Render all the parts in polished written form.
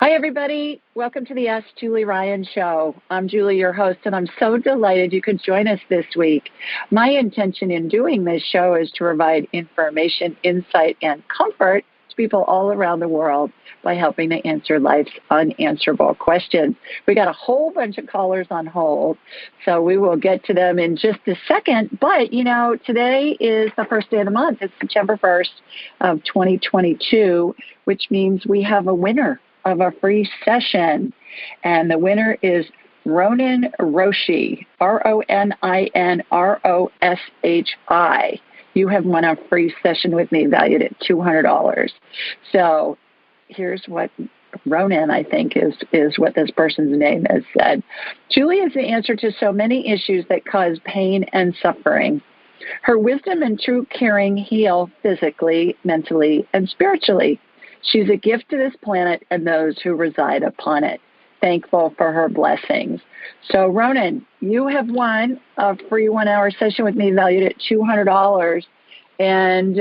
Hi, everybody. Welcome to the Ask Julie Ryan Show. I'm Julie, your host, and I'm so delighted you could join us this week. My intention in doing this show is to provide information, insight, and comfort to people all around the world by helping to answer life's unanswerable questions. We got a whole bunch of callers on hold, so we will get to them in just a second. But, today is the first day of the month. It's September 1st of 2022, which means we have a winner of a free session. And the winner is Ronin Roshi, Roninroshi. You have won a free session with me valued at $200. So here's what Ronin, I think, is what this person's name has said. Julie is the answer to so many issues that cause pain and suffering. Her wisdom and true caring heal physically, mentally, and spiritually. She's a gift to this planet and those who reside upon it. Thankful for her blessings. So, Ronan, you have won a free 1-hour session with me valued at $200. And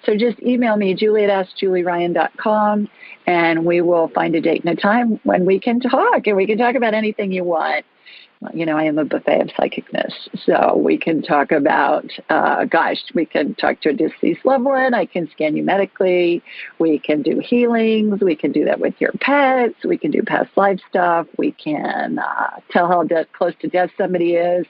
so just email me, julie@askjulieryan.com, and we will find a date and a time when we can talk. And we can talk about anything you want. I am a buffet of psychicness, so we can talk about, we can talk to a deceased loved one. I can scan you medically. We can do healings. We can do that with your pets. We can do past life stuff. We can tell how close to death somebody is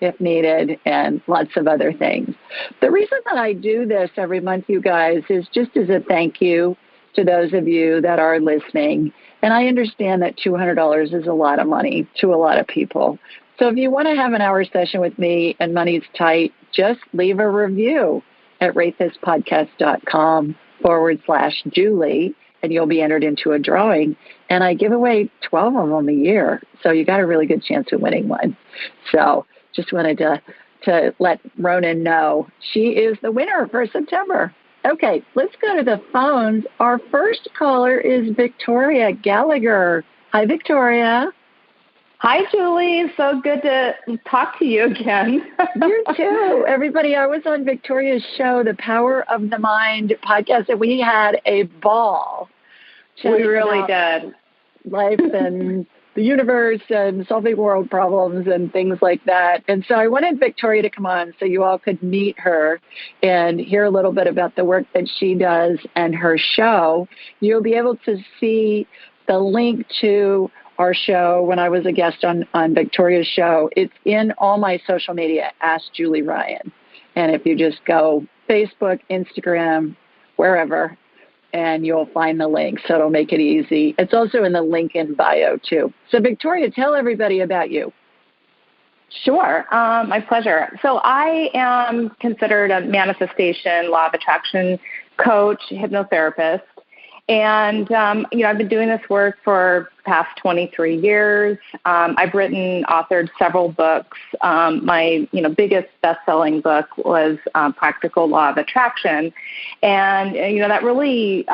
if needed, and lots of other things. The reason that I do this every month, you guys, is just as a thank you to those of you that are listening. And I understand that $200 is a lot of money to a lot of people. So if you want to have an hour session with me and money's tight, just leave a review at ratethispodcast.com/Julie, and you'll be entered into a drawing. And I give away 12 of them a year. So you got a really good chance of winning one. So just wanted to let Ronan know she is the winner for September. Okay, let's go to the phones. Our first caller is Victoria Gallagher. Hi, Victoria. Hi, Julie. So good to talk to you again. You too. Everybody, I was on Victoria's show, The Power of the Mind podcast, and we had a ball. We really did. Life and the universe and solving world problems and things like that. And so I wanted Victoria to come on so you all could meet her and hear a little bit about the work that she does and her show. You'll be able to see the link to our show when I was a guest on Victoria's show. It's in all my social media, Ask Julie Ryan. And if you just go Facebook, Instagram, wherever, and you'll find the link, so it'll make it easy. It's also in the link in bio, too. So, Victoria, tell everybody about you. Sure. My pleasure. So I am considered a manifestation, law of attraction coach, hypnotherapist. And, I've been doing this work for the past 23 years. I've authored several books. My, biggest best-selling book was Practical Law of Attraction. And, that really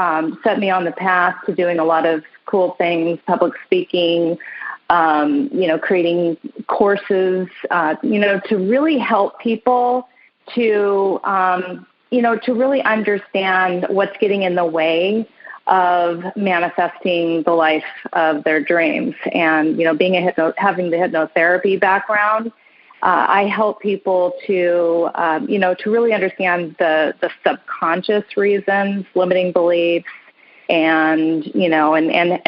set me on the path to doing a lot of cool things, public speaking, creating courses, to really help people to really understand what's getting in the way of manifesting the life of their dreams. And, being having the hypnotherapy background, I help people to really understand the subconscious reasons, limiting beliefs, and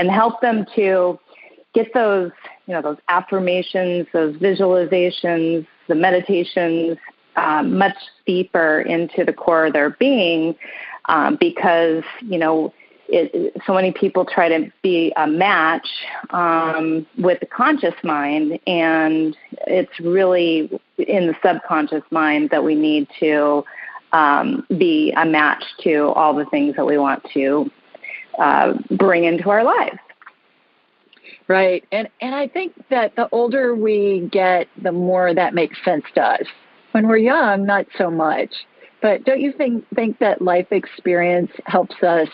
help them to get those affirmations, those visualizations, the meditations, much deeper into the core of their being, because, so many people try to be a match with the conscious mind, and it's really in the subconscious mind that we need to be a match to all the things that we want to bring into our lives. Right. And I think that the older we get, the more that makes sense to us. When we're young, not so much. But don't you think that life experience helps us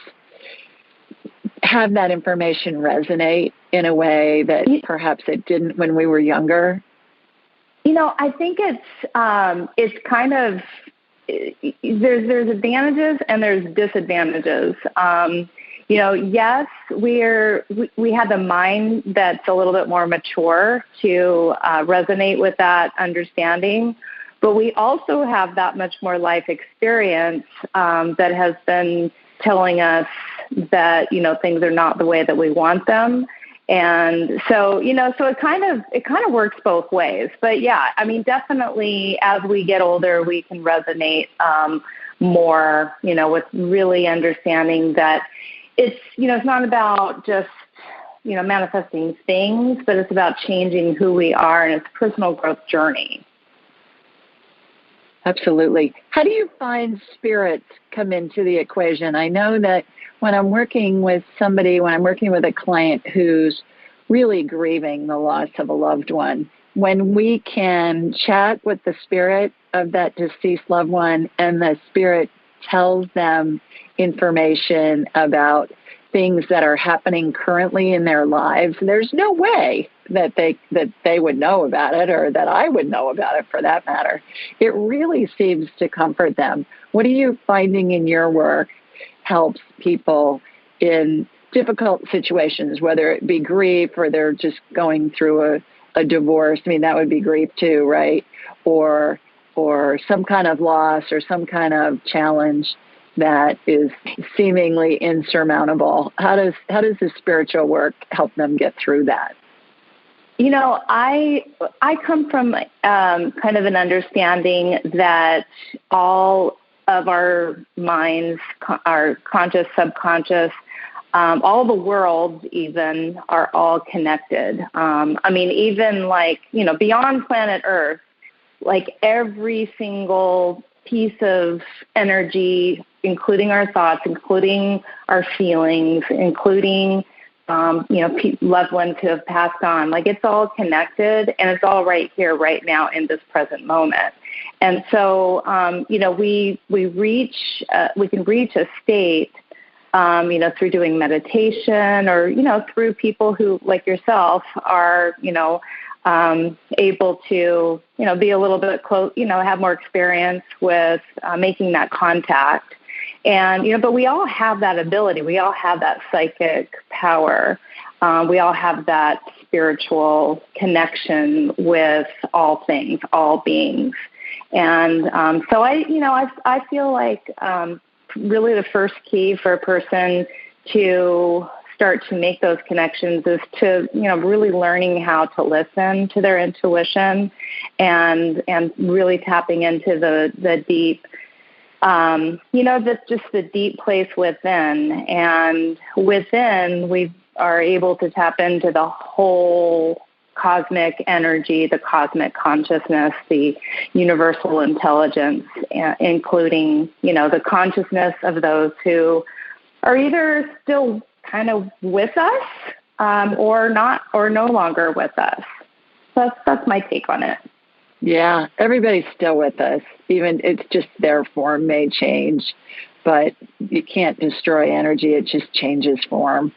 have that information resonate in a way that perhaps it didn't when we were younger? I think it's kind of, there's advantages and there's disadvantages. Yes, we have the mind that's a little bit more mature to resonate with that understanding, but we also have that much more life experience that has been telling us that, things are not the way that we want them. And so, so it kind of works both ways. But yeah, I mean, definitely as we get older, we can resonate more, with really understanding that it's not about just, manifesting things, but it's about changing who we are, and it's a personal growth journey. Absolutely. How do you find spirits come into the equation? I know that when I'm working with a client who's really grieving the loss of a loved one, when we can chat with the spirit of that deceased loved one and the spirit tells them information about things that are happening currently in their lives, there's no way that they would know about it, or that I would know about it for that matter. It really seems to comfort them. What are you finding in your work helps people in difficult situations, whether it be grief or they're just going through a divorce? I mean, that would be grief too, right? Or some kind of loss or some kind of challenge that is seemingly insurmountable. How does the spiritual work help them get through that? I come from kind of an understanding that all of our minds, our conscious, subconscious, all the worlds even are all connected. Even beyond planet Earth, like every single piece of energy, including our thoughts, including our feelings, including loved ones who have passed on. Like, it's all connected, and it's all right here, right now, in this present moment. And so, we can reach a state, through doing meditation, or through people who, like yourself, are able to be a little bit close, have more experience with making that contact. And, but we all have that ability. We all have that psychic power. We all have that spiritual connection with all things, all beings. And so I feel like really the first key for a person to start to make those connections is to, really learning how to listen to their intuition and really tapping into the deep, that's just the deep place within. And within, we are able to tap into the whole cosmic energy, the cosmic consciousness, the universal intelligence, including, the consciousness of those who are either still kind of with us or not, or no longer with us. That's my take on it. Yeah, everybody's still with us. Even it's just their form may change, but you can't destroy energy. It just changes form.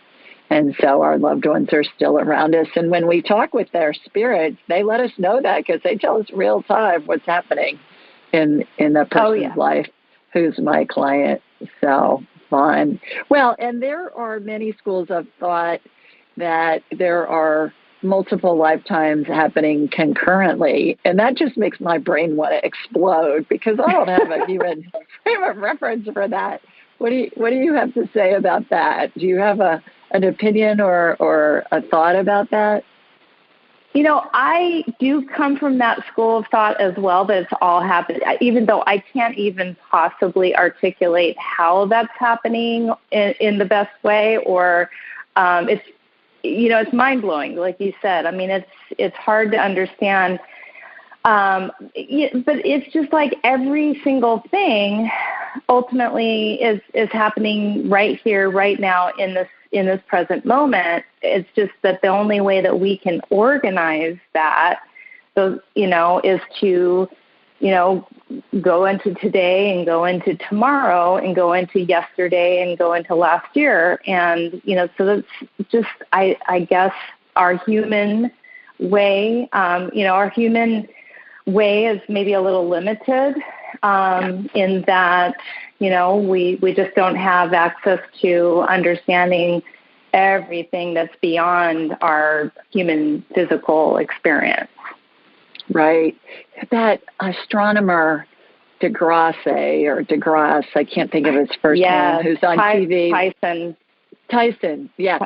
And so our loved ones are still around us. And when we talk with their spirits, they let us know that, because they tell us real time what's happening in a person's life who's my client. So fun. Well, and there are many schools of thought that there are multiple lifetimes happening concurrently. And that just makes my brain want to explode, because I don't have a human frame of reference for that. What do you have to say about that? Do you have an opinion or a thought about that? I do come from that school of thought as well, that it's all happening, even though I can't even possibly articulate how that's happening in the best way, or it's mind-blowing, like you said. I mean, it's hard to understand, but it's just like every single thing ultimately is happening right here, right now, in this present moment. It's just that the only way that we can organize that, is to, go into today and go into tomorrow and go into yesterday and go into last year. And, so that's just, I guess, our human way. Our human way is maybe a little limited in that, We just don't have access to understanding everything that's beyond our human physical experience. Right. That astronomer DeGrasse, I can't think of his first name, who's on TV. Tyson, yeah.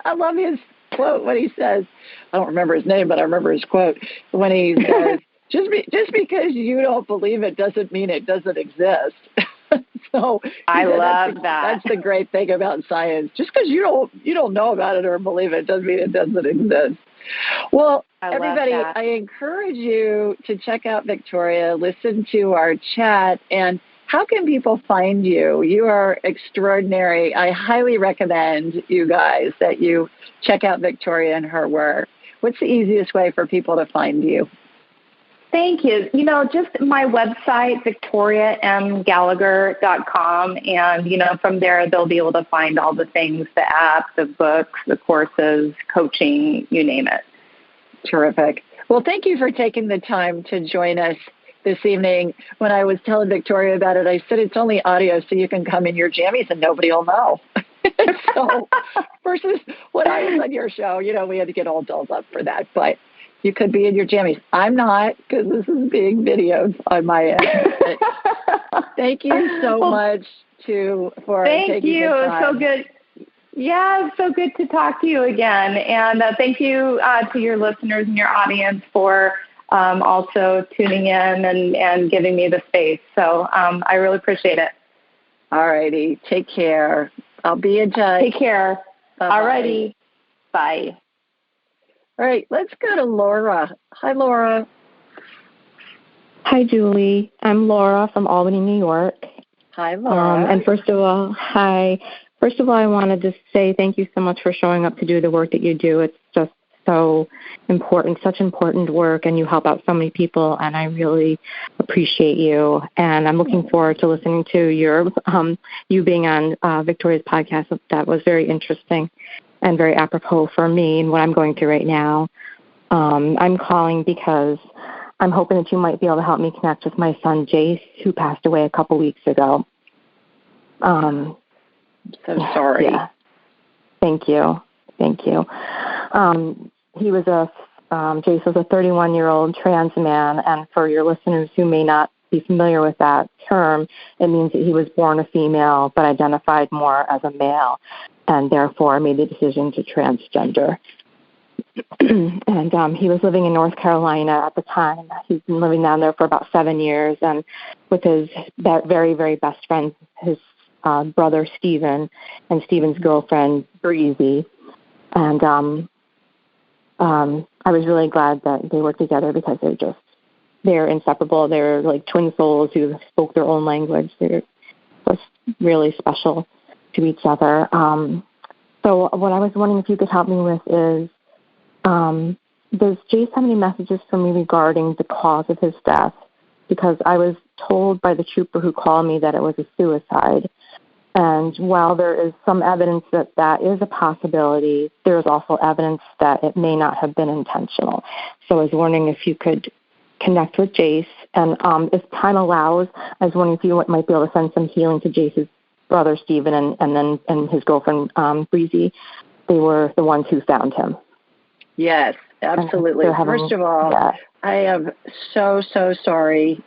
I love his quote when he says, I don't remember his name, but I remember his quote when he says, just because you don't believe it doesn't mean it doesn't exist. So I love that. That's the great thing about science. Just because you don't know about it or believe it doesn't mean it doesn't exist. Well, everybody, I encourage you to check out Victoria, listen to our chat, and how can people find you? You are extraordinary. I highly recommend you guys that you check out Victoria and her work. What's the easiest way for people to find you? Thank you. Just my website, victoriamgallagher.com. And, from there, they'll be able to find all the things, the apps, the books, the courses, coaching, you name it. Terrific. Well, thank you for taking the time to join us this evening. When I was telling Victoria about it, I said it's only audio, so you can come in your jammies and nobody will know. So versus when I was on your show, we had to get all dolled up for that. But you could be in your jammies. I'm not, because this is being videoed on my end. Thank you so much for taking the time. So good. Yeah, so good to talk to you again. And thank you to your listeners and your audience for also tuning in and giving me the space. So I really appreciate it. All righty. Take care. I'll be in touch. Take care. All righty. Bye. All right, let's go to Laura. Hi, Laura. Hi, Julie. I'm Laura from Albany, New York. Hi, Laura. And first of all, hi. First of all, I wanted to say thank you so much for showing up to do the work that you do. It's just so important, such important work, and you help out so many people, and I really appreciate you. And I'm looking forward to listening to you being on Victoria's podcast. That was very interesting and very apropos for me and what I'm going through right now. I'm calling because I'm hoping that you might be able to help me connect with my son, Jace, who passed away a couple weeks ago. So sorry. Yeah. Thank you. Jace was a 31-year-old trans man, and for your listeners who may not be familiar with that term, it means that he was born a female but identified more as a male, and therefore made the decision to transgender. And he was living in North Carolina at the time. He's been living down there for about 7 years, and with his very, very best friend, his brother Stephen, and Stephen's girlfriend Breezy. And I was really glad that they were together because they're inseparable. They're like twin souls who spoke their own language. They're just really special to each other. So what I was wondering if you could help me with is, does Jace have any messages for me regarding the cause of his death? Because I was told by the trooper who called me that it was a suicide. And while there is some evidence that is a possibility, there is also evidence that it may not have been intentional. So I was wondering if you could connect with Jace. And if time allows, I was wondering if you might be able to send some healing to Jace's brother, Stephen, and his girlfriend, Breezy. They were the ones who found him. Yes, absolutely. First of all, I am so sorry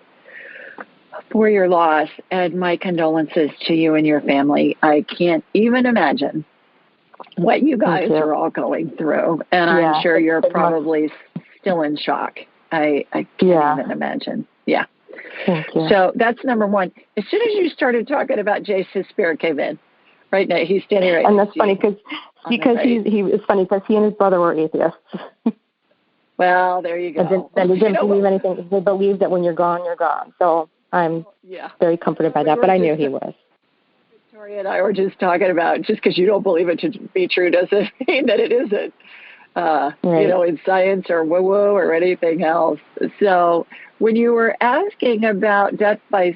for your loss, and my condolences to you and your family. I can't even imagine what you guys are all going through, and I'm sure you're probably still in shock. I can't even imagine. Yeah. Thank you. So that's number one. As soon as you started talking about Jace, his spirit came in. Right now, he's standing right. And that's funny because it's funny because he and his brother were atheists. Well, there you go. And they didn't believe anything. They believed that when you're gone, you're gone. So I'm very comforted by that, but I knew he was. Victoria and I were just talking about just because you don't believe it to be true doesn't mean that it isn't. In science or woo-woo or anything else. So when you were asking about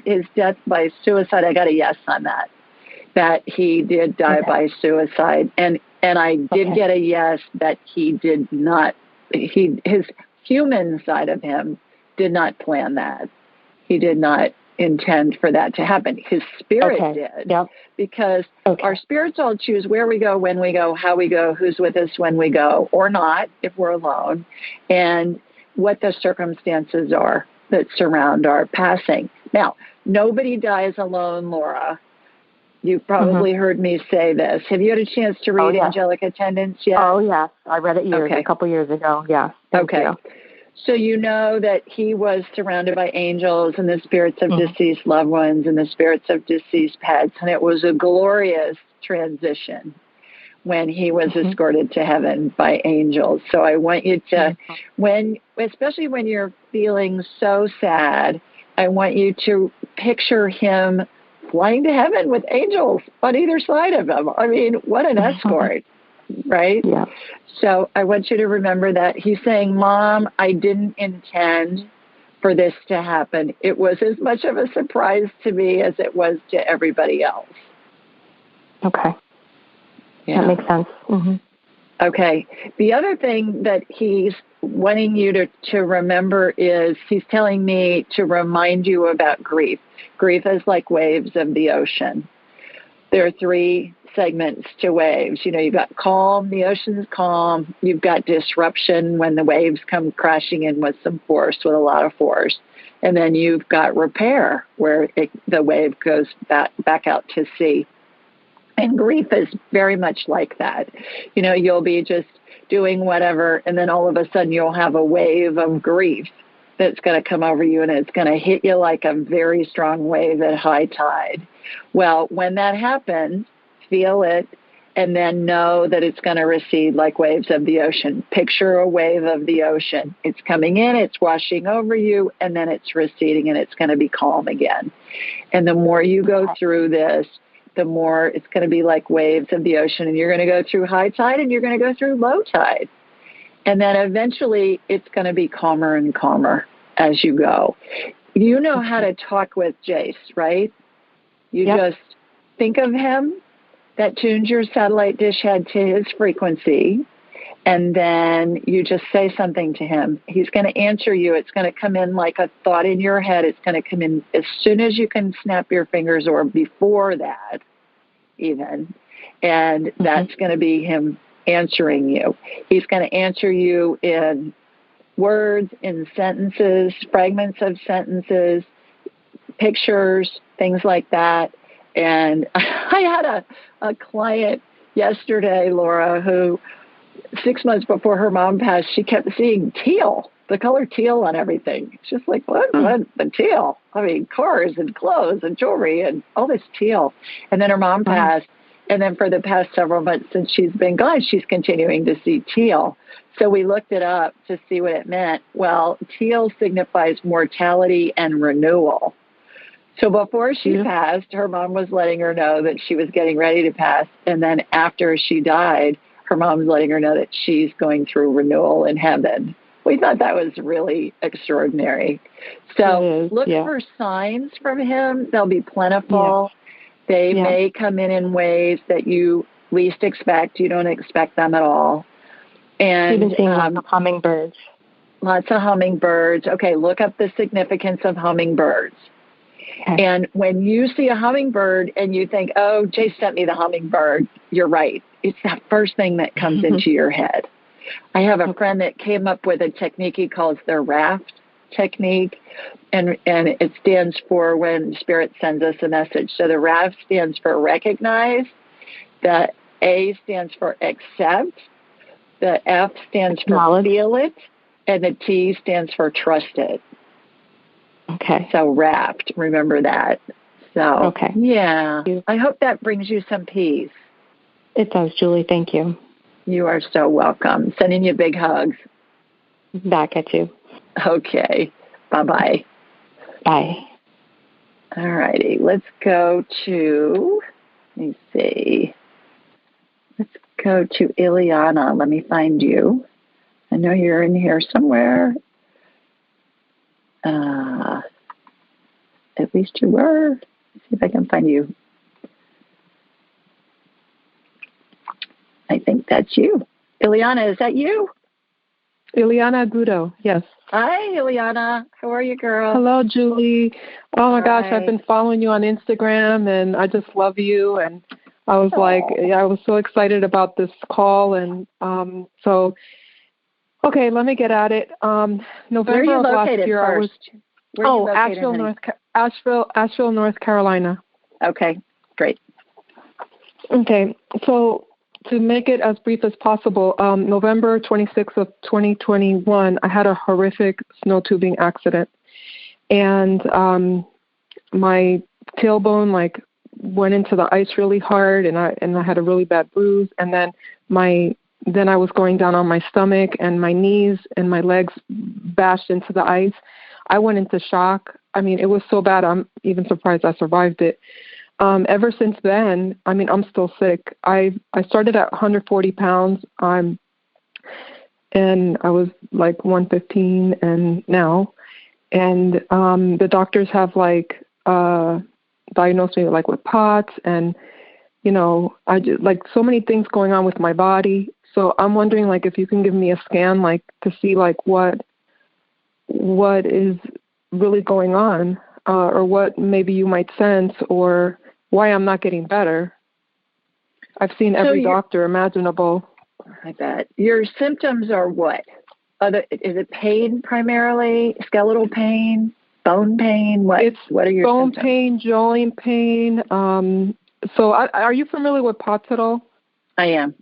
his death by suicide, I got a yes on that he did die by suicide. And I did get a yes that he did not, his human side of him did not plan that. He did not intend for that to happen. His spirit did. Yep. Because our spirits all choose where we go, when we go, how we go, who's with us when we go, or not, if we're alone, and what the circumstances are that surround our passing. Now, nobody dies alone, Laura. You've probably heard me say this. Have you had a chance to read Angelic Attendants yet? Oh, yes. I read it a couple years ago. Yeah. Thank you. So you know that he was surrounded by angels and the spirits of deceased loved ones and the spirits of deceased pets. And it was a glorious transition when he was escorted to heaven by angels. So I want you to, especially when you're feeling so sad, I want you to picture him flying to heaven with angels on either side of him. I mean, what an escort, right? Yeah. So I want you to remember that he's saying, Mom, I didn't intend for this to happen. It was as much of a surprise to me as it was to everybody else. Okay. Yeah. That makes sense. Okay. The other thing that he's wanting you to remember is he's telling me to remind you about grief. Grief is like waves of the ocean. There are 3 segments to waves. You know, you've got calm, the ocean's calm. You've got disruption when the waves come crashing in with some force, with a lot of force. And then you've got repair, where the wave goes back out to sea. And grief is very much like that. You know, you'll be just doing whatever, and then all of a sudden you'll have a wave of grief that's going to come over you, and it's going to hit you like a very strong wave at high tide. Well, when that happens, feel it, and then know that it's going to recede like waves of the ocean. Picture a wave of the ocean. It's coming in, it's washing over you, and then it's receding, and it's going to be calm again. And the more you go through this, the more it's going to be like waves of the ocean, and you're going to go through high tide and you're going to go through low tide. And then eventually it's going to be calmer and calmer as you go. You know how to talk with Jace, right? You just think of him, that tunes your satellite dish head to his frequency, and then you just say something to him. He's going to answer you. It's going to come in like a thought in your head. It's going to come in as soon as you can snap your fingers, or before that even. And that's going to be him answering you. He's going to answer you in words, in sentences, fragments of sentences, pictures, things like that. And I had a client yesterday, Laura, who 6 months before her mom passed, she kept seeing teal, the color teal on everything. It's just like, what the teal? I mean, cars and clothes and jewelry and all this teal. And then her mom passed. And then for the past several months since she's been gone, she's continuing to see teal. So we looked it up to see what it meant. Well, teal signifies mortality and renewal. So before she passed, her mom was letting her know that she was getting ready to pass. And then after she died, her mom's letting her know that she's going through renewal in heaven. We thought that was really extraordinary. So look for signs from him. They'll be plentiful. They may come in ways that you least expect. You don't expect them at all. And you've been seeing lots of hummingbirds. Lots of hummingbirds. Okay, look up the significance of hummingbirds. Okay. And when you see a hummingbird and you think, oh, Jay sent me the hummingbird, you're right. It's that first thing that comes into your head. I have a friend that came up with a technique he calls the raft technique, and it stands for when Spirit sends us a message. So the raft stands for recognize, the A stands for accept, the F stands for feel it, and the T stands for trust it. Okay. So raft, remember that. So, yeah, I hope that brings you some peace. It does, Julie. Thank you. You are so welcome. Sending you big hugs. Back at you. Okay. Bye-bye. Bye. All righty. Let's go to, let me see. Let's go to Ileana. Let me find you. I know you're in here somewhere. At least you were. Let's see if I can find you. I think that's you. Ileana, is that you? Ileana Agudo, yes. Hi, Ileana. How are you, girl? Hello, Julie. Oh, my gosh, Hi. I've been following you on Instagram, and I just love you. And I was I was so excited about this call. And okay, let me get at it. November of last year, first? Where are you located, Asheville, North Carolina. Okay, great. Okay, so to make it as brief as possible, November 26th of 2021, I had a horrific snow tubing accident, and my tailbone went into the ice really hard, and I had a really bad bruise, and then I was going down on my stomach, and my knees and my legs bashed into the ice. I went into shock. I mean, it was so bad. I'm even surprised I survived it. Ever since then, I mean, I'm still sick. I started at 140 pounds. And I was like 115 and now. And the doctors have diagnosed me with POTS, and I just, so many things going on with my body. So I'm wondering if you can give me a scan to see what is really going on, or what maybe you might sense, or why I'm not getting better. I've seen every doctor imaginable. I bet. Your symptoms are what? Is it pain primarily? Skeletal pain? Bone pain? What are your bone symptoms? Pain, joint pain. So are you familiar with POTS at all? I am.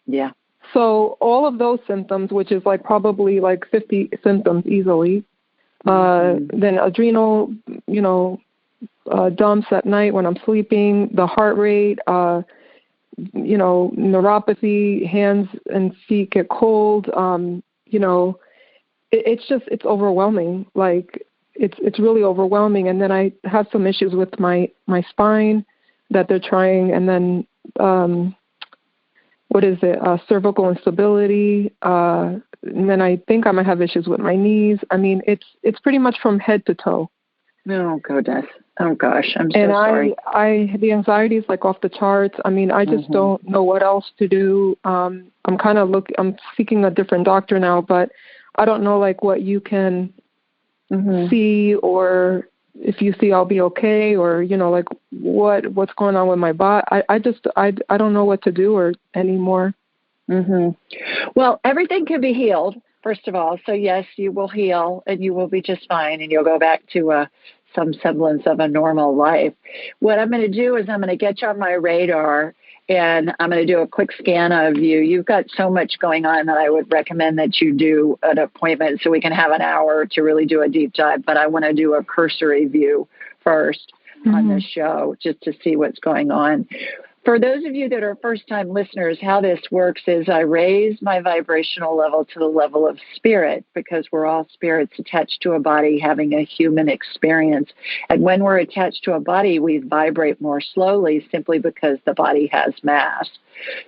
Yeah. So all of those symptoms, which is probably 50 symptoms easily, then adrenal, dumps at night when I'm sleeping, the heart rate, neuropathy, hands and feet get cold. It's overwhelming. It's really overwhelming. And then I have some issues with my spine that they're trying. And then, cervical instability. And then I think I might have issues with my knees. I mean, it's pretty much from head to toe. Oh, goodness. Oh, gosh. I'm so sorry. And the anxiety is off the charts. I mean, I just don't know what else to do. I'm seeking a different doctor now, but I don't know what you can see, or if you see I'll be okay, or, what's going on with my body. I don't know what to do or anymore. Well, everything can be healed, first of all. So yes, you will heal and you will be just fine, and you'll go back to some semblance of a normal life. What I'm going to do is I'm going to get you on my radar, and I'm going to do a quick scan of you. You've got so much going on that I would recommend that you do an appointment so we can have an hour to really do a deep dive. But I want to do a cursory view first on the show just to see what's going on. For those of you that are first-time listeners, how this works is I raise my vibrational level to the level of spirit, because we're all spirits attached to a body having a human experience. And when we're attached to a body, we vibrate more slowly simply because the body has mass.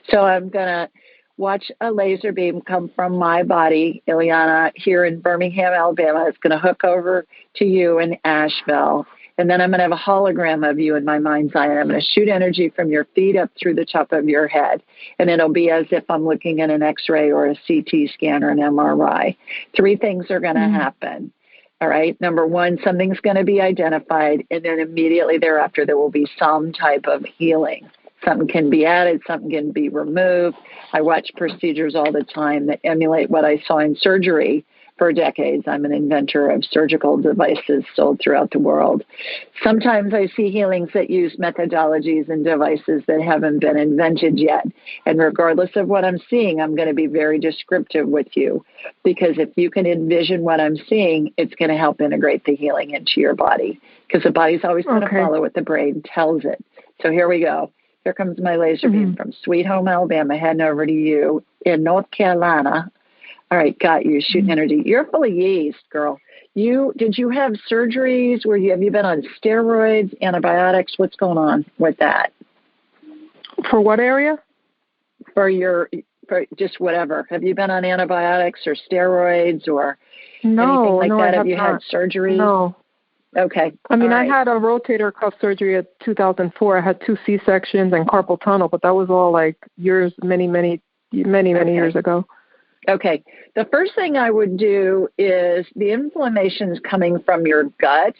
So I'm going to watch a laser beam come from my body, Ileana, here in Birmingham, Alabama. It's going to hook over to you in Asheville. And then I'm going to have a hologram of you in my mind's eye. And I'm going to shoot energy from your feet up through the top of your head. And it'll be as if I'm looking at an X-ray or a CT scan or an MRI. 3 things are going to happen. All right. Number 1, something's going to be identified. And then immediately thereafter, there will be some type of healing. Something can be added, something can be removed. I watch procedures all the time that emulate what I saw in surgery for decades. I'm an inventor of surgical devices sold throughout the world. Sometimes I see healings that use methodologies and devices that haven't been invented yet. And regardless of what I'm seeing, I'm going to be very descriptive with you, because if you can envision what I'm seeing, it's going to help integrate the healing into your body, because the body's always going to follow what the brain tells it. So here we go. Here comes my laser beam from Sweet Home, Alabama, heading over to you in North Carolina. All right, got you. Shooting energy. You're full of yeast, girl. Did you have surgeries? Have you been on steroids, antibiotics? What's going on with that? For what area? For just whatever. Have you been on antibiotics or steroids or anything like that? Have you had surgery? No. Okay. I mean, I had a rotator cuff surgery in 2004. I had 2 C-sections and carpal tunnel, but that was all many years ago. Okay. The first thing I would do is the inflammation is coming from your gut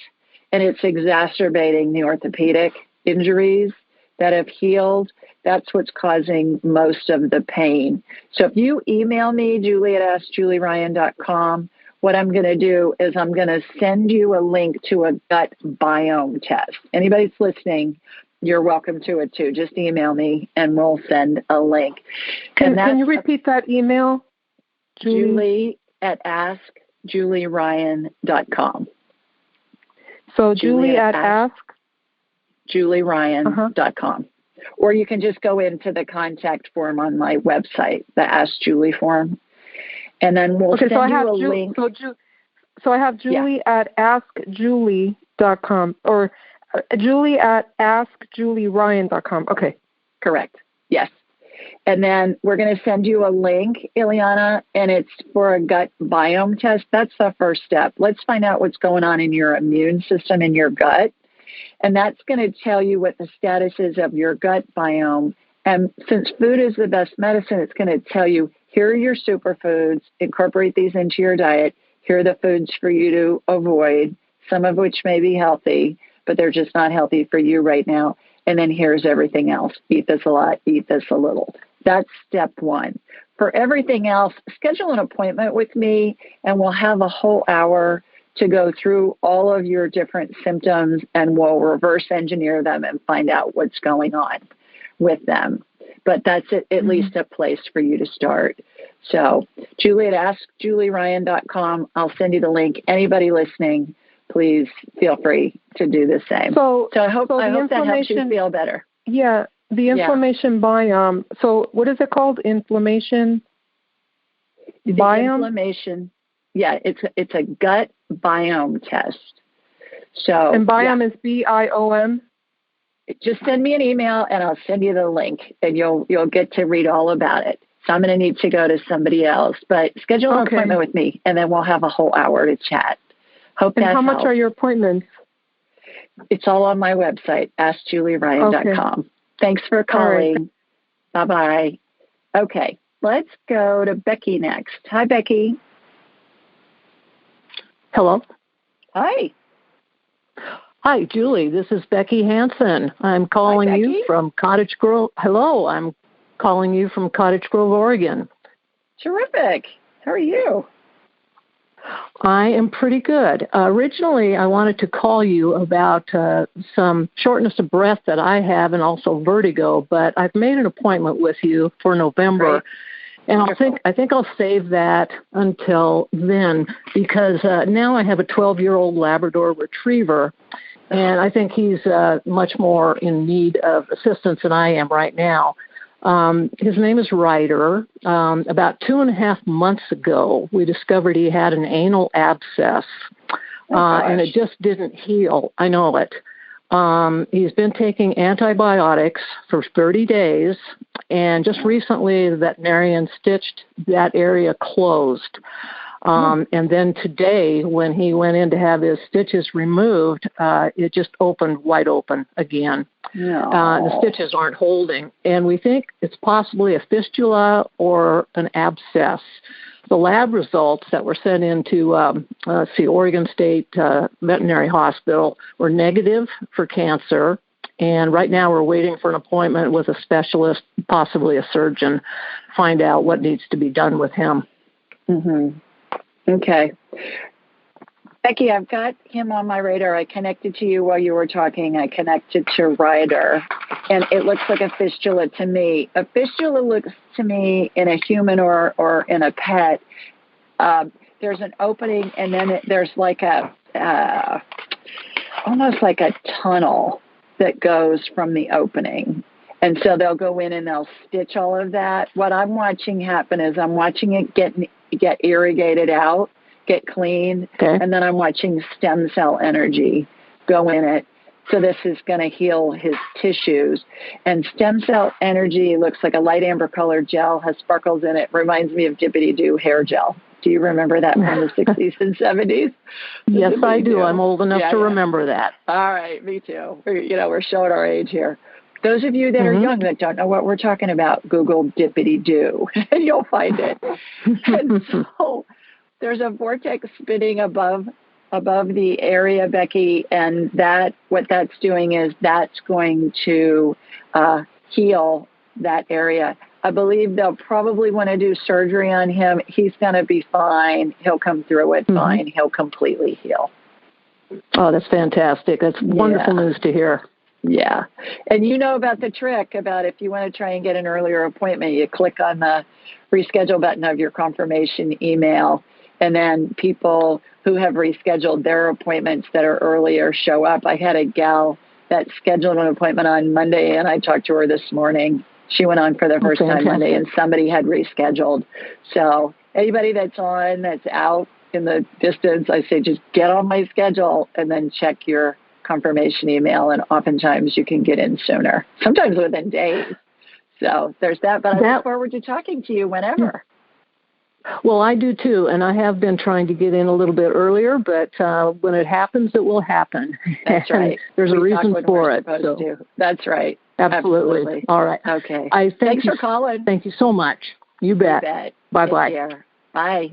and it's exacerbating the orthopedic injuries that have healed. That's what's causing most of the pain. So if you email me, julie@askjulieryan.com, what I'm going to do is I'm going to send you a link to a gut biome test. Anybody that's listening, you're welcome to it too. Just email me and we'll send a link. Can you repeat that email? Julie@askjulieryan.com. So Julie@askjulieryan.com. Or you can just go into the contact form on my website, the Ask Julie form. And then we'll send you a link. So I have Julie@askjulie.com or Julie@askjulieryan.com. Okay. Correct. Yes. And then we're going to send you a link, Ileana, and it's for a gut biome test. That's the first step. Let's find out what's going on in your immune system in your gut. And that's going to tell you what the status is of your gut biome. And since food is the best medicine, it's going to tell you, here are your superfoods, incorporate these into your diet. Here are the foods for you to avoid, some of which may be healthy, but they're just not healthy for you right now. And then here's everything else. Eat this a lot, eat this a little. That's step one. For everything else, schedule an appointment with me and we'll have a whole hour to go through all of your different symptoms and we'll reverse engineer them and find out what's going on with them. But that's at least a place for you to start. So Julie@askjulieryan.com. I'll send you the link. Anybody listening, please feel free to do the same. So I hope that helps you feel better. Yeah, the inflammation biome. So what is it called? Inflammation biome? Inflammation. Yeah, it's a gut biome test. So and biome is BIOM. Just send me an email and I'll send you the link and you'll get to read all about it. So I'm going to need to go to somebody else, but schedule an appointment with me and then we'll have a whole hour to chat. Hope that helps. And how much are your appointments? It's all on my website, AskJulieRyan.com. Okay. Thanks for calling. Right. Bye-bye. Okay, let's go to Becky next. Hi, Becky. Hello. Hi. Hi, Julie. This is Becky Hansen. I'm calling you from Cottage Grove. Hello. I'm calling you from Cottage Grove, Oregon. Terrific. How are you? I am pretty good. Originally, I wanted to call you about some shortness of breath that I have and also vertigo, but I've made an appointment with you for November. Right. And I think I'll save that until then because now I have a 12-year-old Labrador Retriever, and I think he's much more in need of assistance than I am right now. His name is Ryder. About 2.5 months ago, we discovered he had an anal abscess, and it just didn't heal. I know it. He's been taking antibiotics for 30 days, and just recently the veterinarian stitched that area closed. And then today, when he went in to have his stitches removed, it just opened wide open again. No. The stitches aren't holding, and we think it's possibly a fistula or an abscess. The lab results that were sent into Oregon State Veterinary Hospital were negative for cancer, and right now we're waiting for an appointment with a specialist, possibly a surgeon, to find out what needs to be done with him. Mm-hmm. Okay. Becky, I've got him on my radar. I connected to you while you were talking. I connected to Ryder, and it looks like a fistula to me. A fistula looks to me in a human or in a pet. There's an opening, and then there's like almost like a tunnel that goes from the opening. And so they'll go in and they'll stitch all of that. What I'm watching happen is I'm watching it get irrigated out, get cleaned, and then I'm watching stem cell energy go in it. So this is going to heal his tissues. And stem cell energy looks like a light amber colored gel, has sparkles in it, reminds me of Dippity Doo hair gel. Do you remember that from the 60s and 70s? Yes, I do. I'm old enough to remember that. All right, me too. We're showing our age here. Those of you that are young that don't know what we're talking about, Google dippity doo, and you'll find it. And so there's a vortex spinning above the area, Becky, and what that's doing is that's going to heal that area. I believe they'll probably want to do surgery on him. He's going to be fine. He'll come through it fine. He'll completely heal. Oh, that's fantastic. That's wonderful news to hear. Yeah. And you know about the trick about if you want to try and get an earlier appointment, you click on the reschedule button of your confirmation email, and then people who have rescheduled their appointments that are earlier show up. I had a gal that scheduled an appointment on Monday, and I talked to her this morning. She went on for the first time Monday, and somebody had rescheduled. So anybody that's out in the distance, I say just get on my schedule and then check your confirmation email, and oftentimes you can get in sooner, sometimes within days. So there's that, but I look forward to talking to you whenever. Well, I do too, and I have been trying to get in a little bit earlier, but when it happens, it will happen. That's right. There's a reason for it. So. That's right. Absolutely. All right. Okay. Thanks for calling. Thank you so much. You bet. Bye-bye. Bye.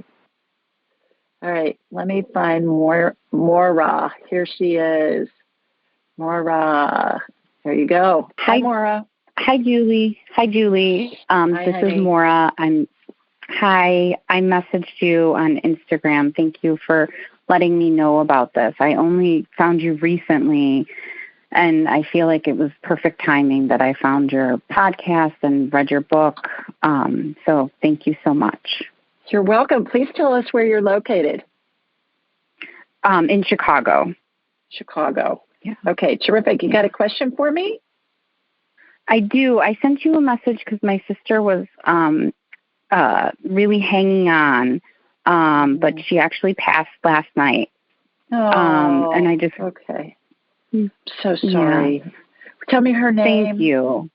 All right. Let me find Maura. Here she is. Maura. There you go. Hi, Maura. Hi, Julie. Hi, Julie. This is Maura. I messaged you on Instagram. Thank you for letting me know about this. I only found you recently, and I feel like it was perfect timing that I found your podcast and read your book. So thank you so much. You're welcome. Please tell us where you're located. In Chicago. Chicago. Yeah. Okay, terrific. You got a question for me? I do. I sent you a message because my sister was really hanging on, but she actually passed last night. Oh, and I just... Okay. I'm so sorry. Yeah. Tell me her name. Thank you.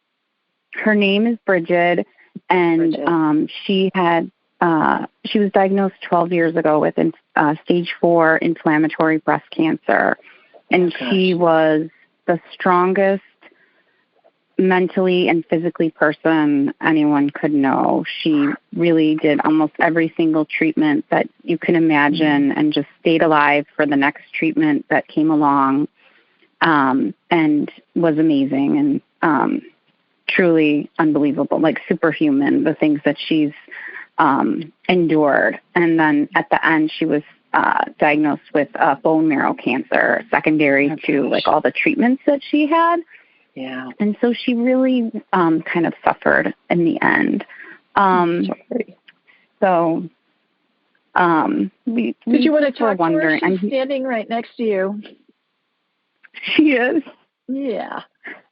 Her name is Bridget, and she was diagnosed 12 years ago with stage 4 inflammatory breast cancer, and she was the strongest mentally and physically person anyone could know. She really did almost every single treatment that you can imagine and just stayed alive for the next treatment that came along, and was amazing and truly unbelievable, like superhuman, the things that she's endured. And then at the end, she was diagnosed with bone marrow cancer, secondary to like all the treatments that she had. Yeah. And so she really kind of suffered in the end. So did you want to talk to her? She's standing right next to you. She is. Yeah.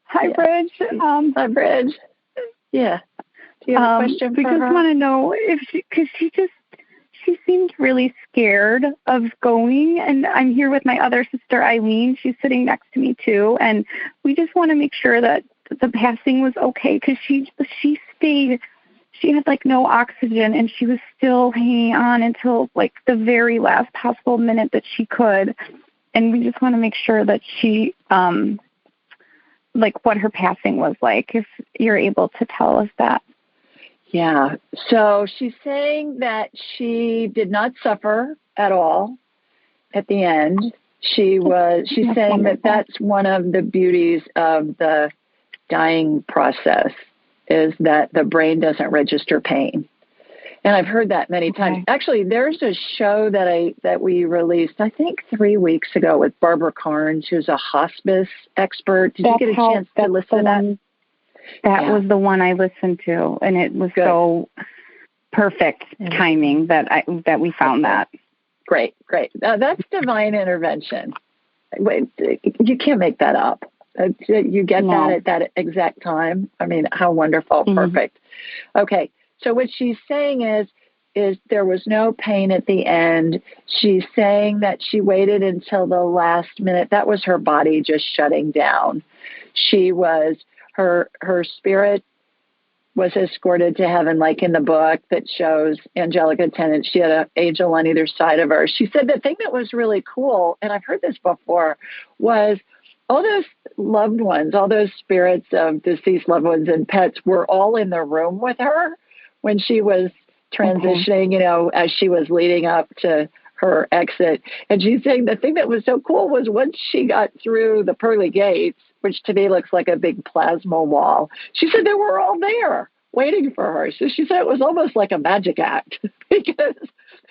Hi, Bridge. Hi, Bridge. Yeah. Do you have a question for her? We just want to know if because she seemed really scared of going, and I'm here with my other sister, Eileen. She's sitting next to me too, and we just want to make sure that the passing was okay because she stayed. She had like no oxygen, and she was still hanging on until like the very last possible minute that she could, and we just want to make sure that she like what her passing was like. If you're able to tell us that. Yeah. So she's saying that she did not suffer at all at the end. She's saying that that's one of the beauties of the dying process is that the brain doesn't register pain. And I've heard that many times. Actually, there's a show that we released, I think 3 weeks ago with Barbara Carnes, who's a hospice expert. Did you get a chance to listen to that? That was the one I listened to, and it was so perfect timing that we found that. Great. That's divine intervention. You can't make that up. You get that at that exact time. I mean, how wonderful. Mm-hmm. Perfect. Okay. So what she's saying is there was no pain at the end. She's saying that she waited until the last minute. That was her body just shutting down. Her spirit was escorted to heaven, like in the book that shows angelic attendants. She had an angel on either side of her. She said the thing that was really cool, and I've heard this before, was all those loved ones, all those spirits of deceased loved ones and pets were all in the room with her when she was transitioning, as she was leading up to her exit. And she's saying the thing that was so cool was once she got through the pearly gates, which to me looks like a big plasma wall, she said they were all there waiting for her. So she said it was almost like a magic act because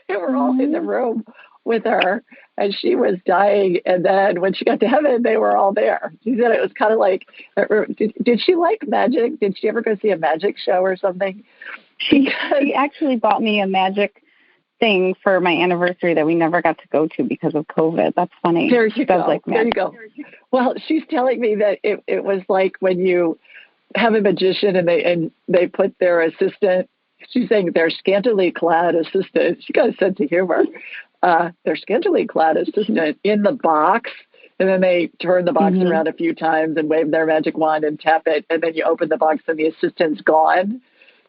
they were all in the room with her as she was dying. And then when she got to heaven, they were all there. She said it was kind of like, did she like magic? Did she ever go see a magic show or something? She actually bought me a magic thing for my anniversary that we never got to go to because of COVID. That's funny. There you go. Well, she's telling me that it was like when you have a magician and they put their assistant, she's saying their scantily clad assistant, she got a sense of humor, their scantily clad assistant in the box, and then they turn the box around a few times and wave their magic wand and tap it, and then you open the box and the assistant's gone.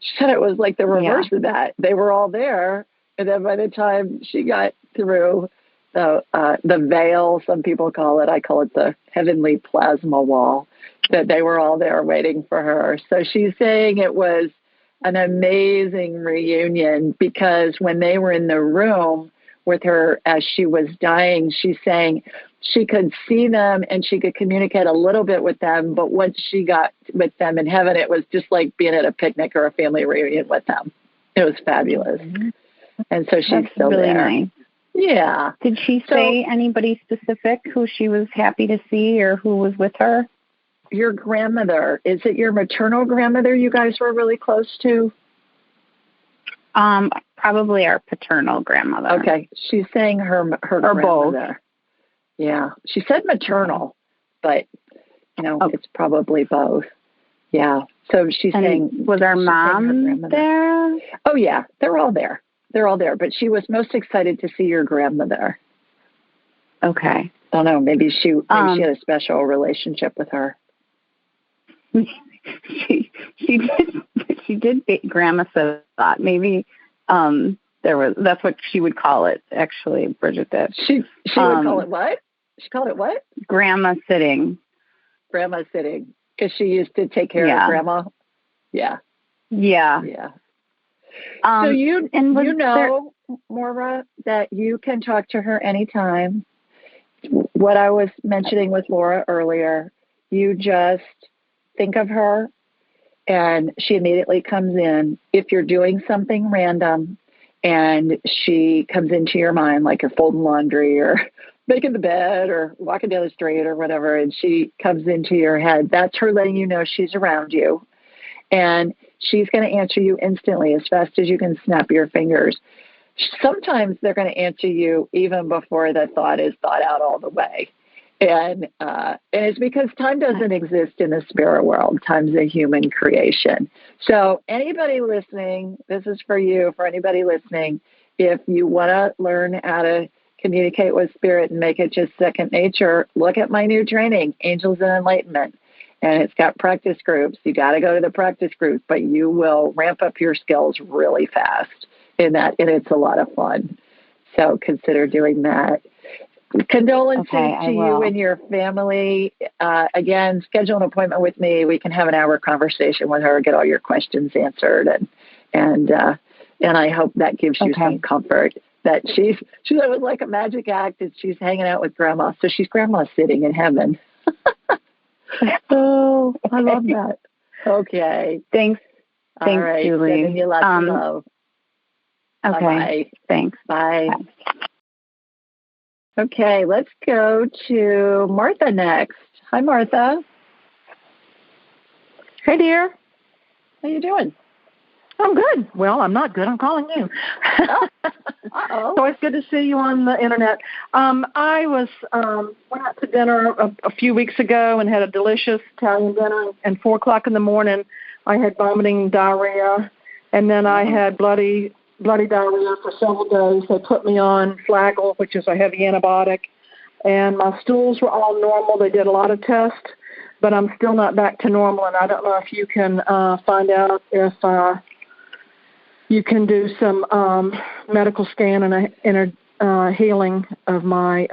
She said it was like the reverse of that. They were all there, and then by the time she got through the veil, some people call it, I call it the heavenly plasma wall, that they were all there waiting for her. So she's saying it was an amazing reunion because when they were in the room with her as she was dying, she's saying she could see them and she could communicate a little bit with them. But once she got with them in heaven, it was just like being at a picnic or a family reunion with them. It was fabulous. And so she's That's still really there. Nice. Yeah. Did she say anybody specific who she was happy to see or who was with her? Your grandmother. Is it your maternal grandmother you guys were really close to? Probably our paternal grandmother. Okay. She's saying her or grandmother. Both. Yeah. She said maternal, but, it's probably both. Yeah. So she's saying. Was our mom there? Oh, yeah. They're all there. But she was most excited to see your grandmother. Okay. I don't know. Maybe she had a special relationship with her. She did Grandma said that. Maybe that's what she would call it, actually, Bridget did. She would call it what? She called it what? Grandma sitting. Grandma sitting. Because she used to take care of Grandma. Yeah. Yeah. Yeah. So you know, Maura, that you can talk to her anytime. What I was mentioning with Laura earlier, you just think of her and she immediately comes in. If you're doing something random and she comes into your mind, like you're folding laundry or making the bed or walking down the street or whatever, and she comes into your head, that's her letting you know she's around you. And she's going to answer you instantly as fast as you can snap your fingers. Sometimes they're going to answer you even before the thought is thought out all the way. And it's because time doesn't exist in the spirit world. Time's a human creation. So anybody listening, this is for you, for anybody listening, if you want to learn how to communicate with spirit and make it just second nature, look at my new training, Angels and Enlightenment. And it's got practice groups. You got to go to the practice group, but you will ramp up your skills really fast in that, and it's a lot of fun. So consider doing that. Condolences to you and your family. Again, schedule an appointment with me. We can have an hour conversation with her, get all your questions answered, and I hope that gives you some comfort. That she said it was like a magic act, and she's hanging out with Grandma. So she's Grandma sitting in heaven. Oh, I love that. Okay. Thanks, all right. Julie. Sending you lots of love. Okay. Bye-bye. Thanks. Bye. Okay, let's go to Martha next. Hi, Martha. Hey, dear. How you doing? I'm good. Well, I'm not good. I'm calling you. Uh-oh. So it's good to see you on the internet. I went out to dinner a few weeks ago and had a delicious Italian dinner. And 4 o'clock in the morning, I had vomiting diarrhea, and then I had bloody diarrhea for several days. They put me on Flagyl, which is a heavy antibiotic, and my stools were all normal. They did a lot of tests, but I'm still not back to normal. And I don't know if you can find out if you can do some medical scan and a healing of my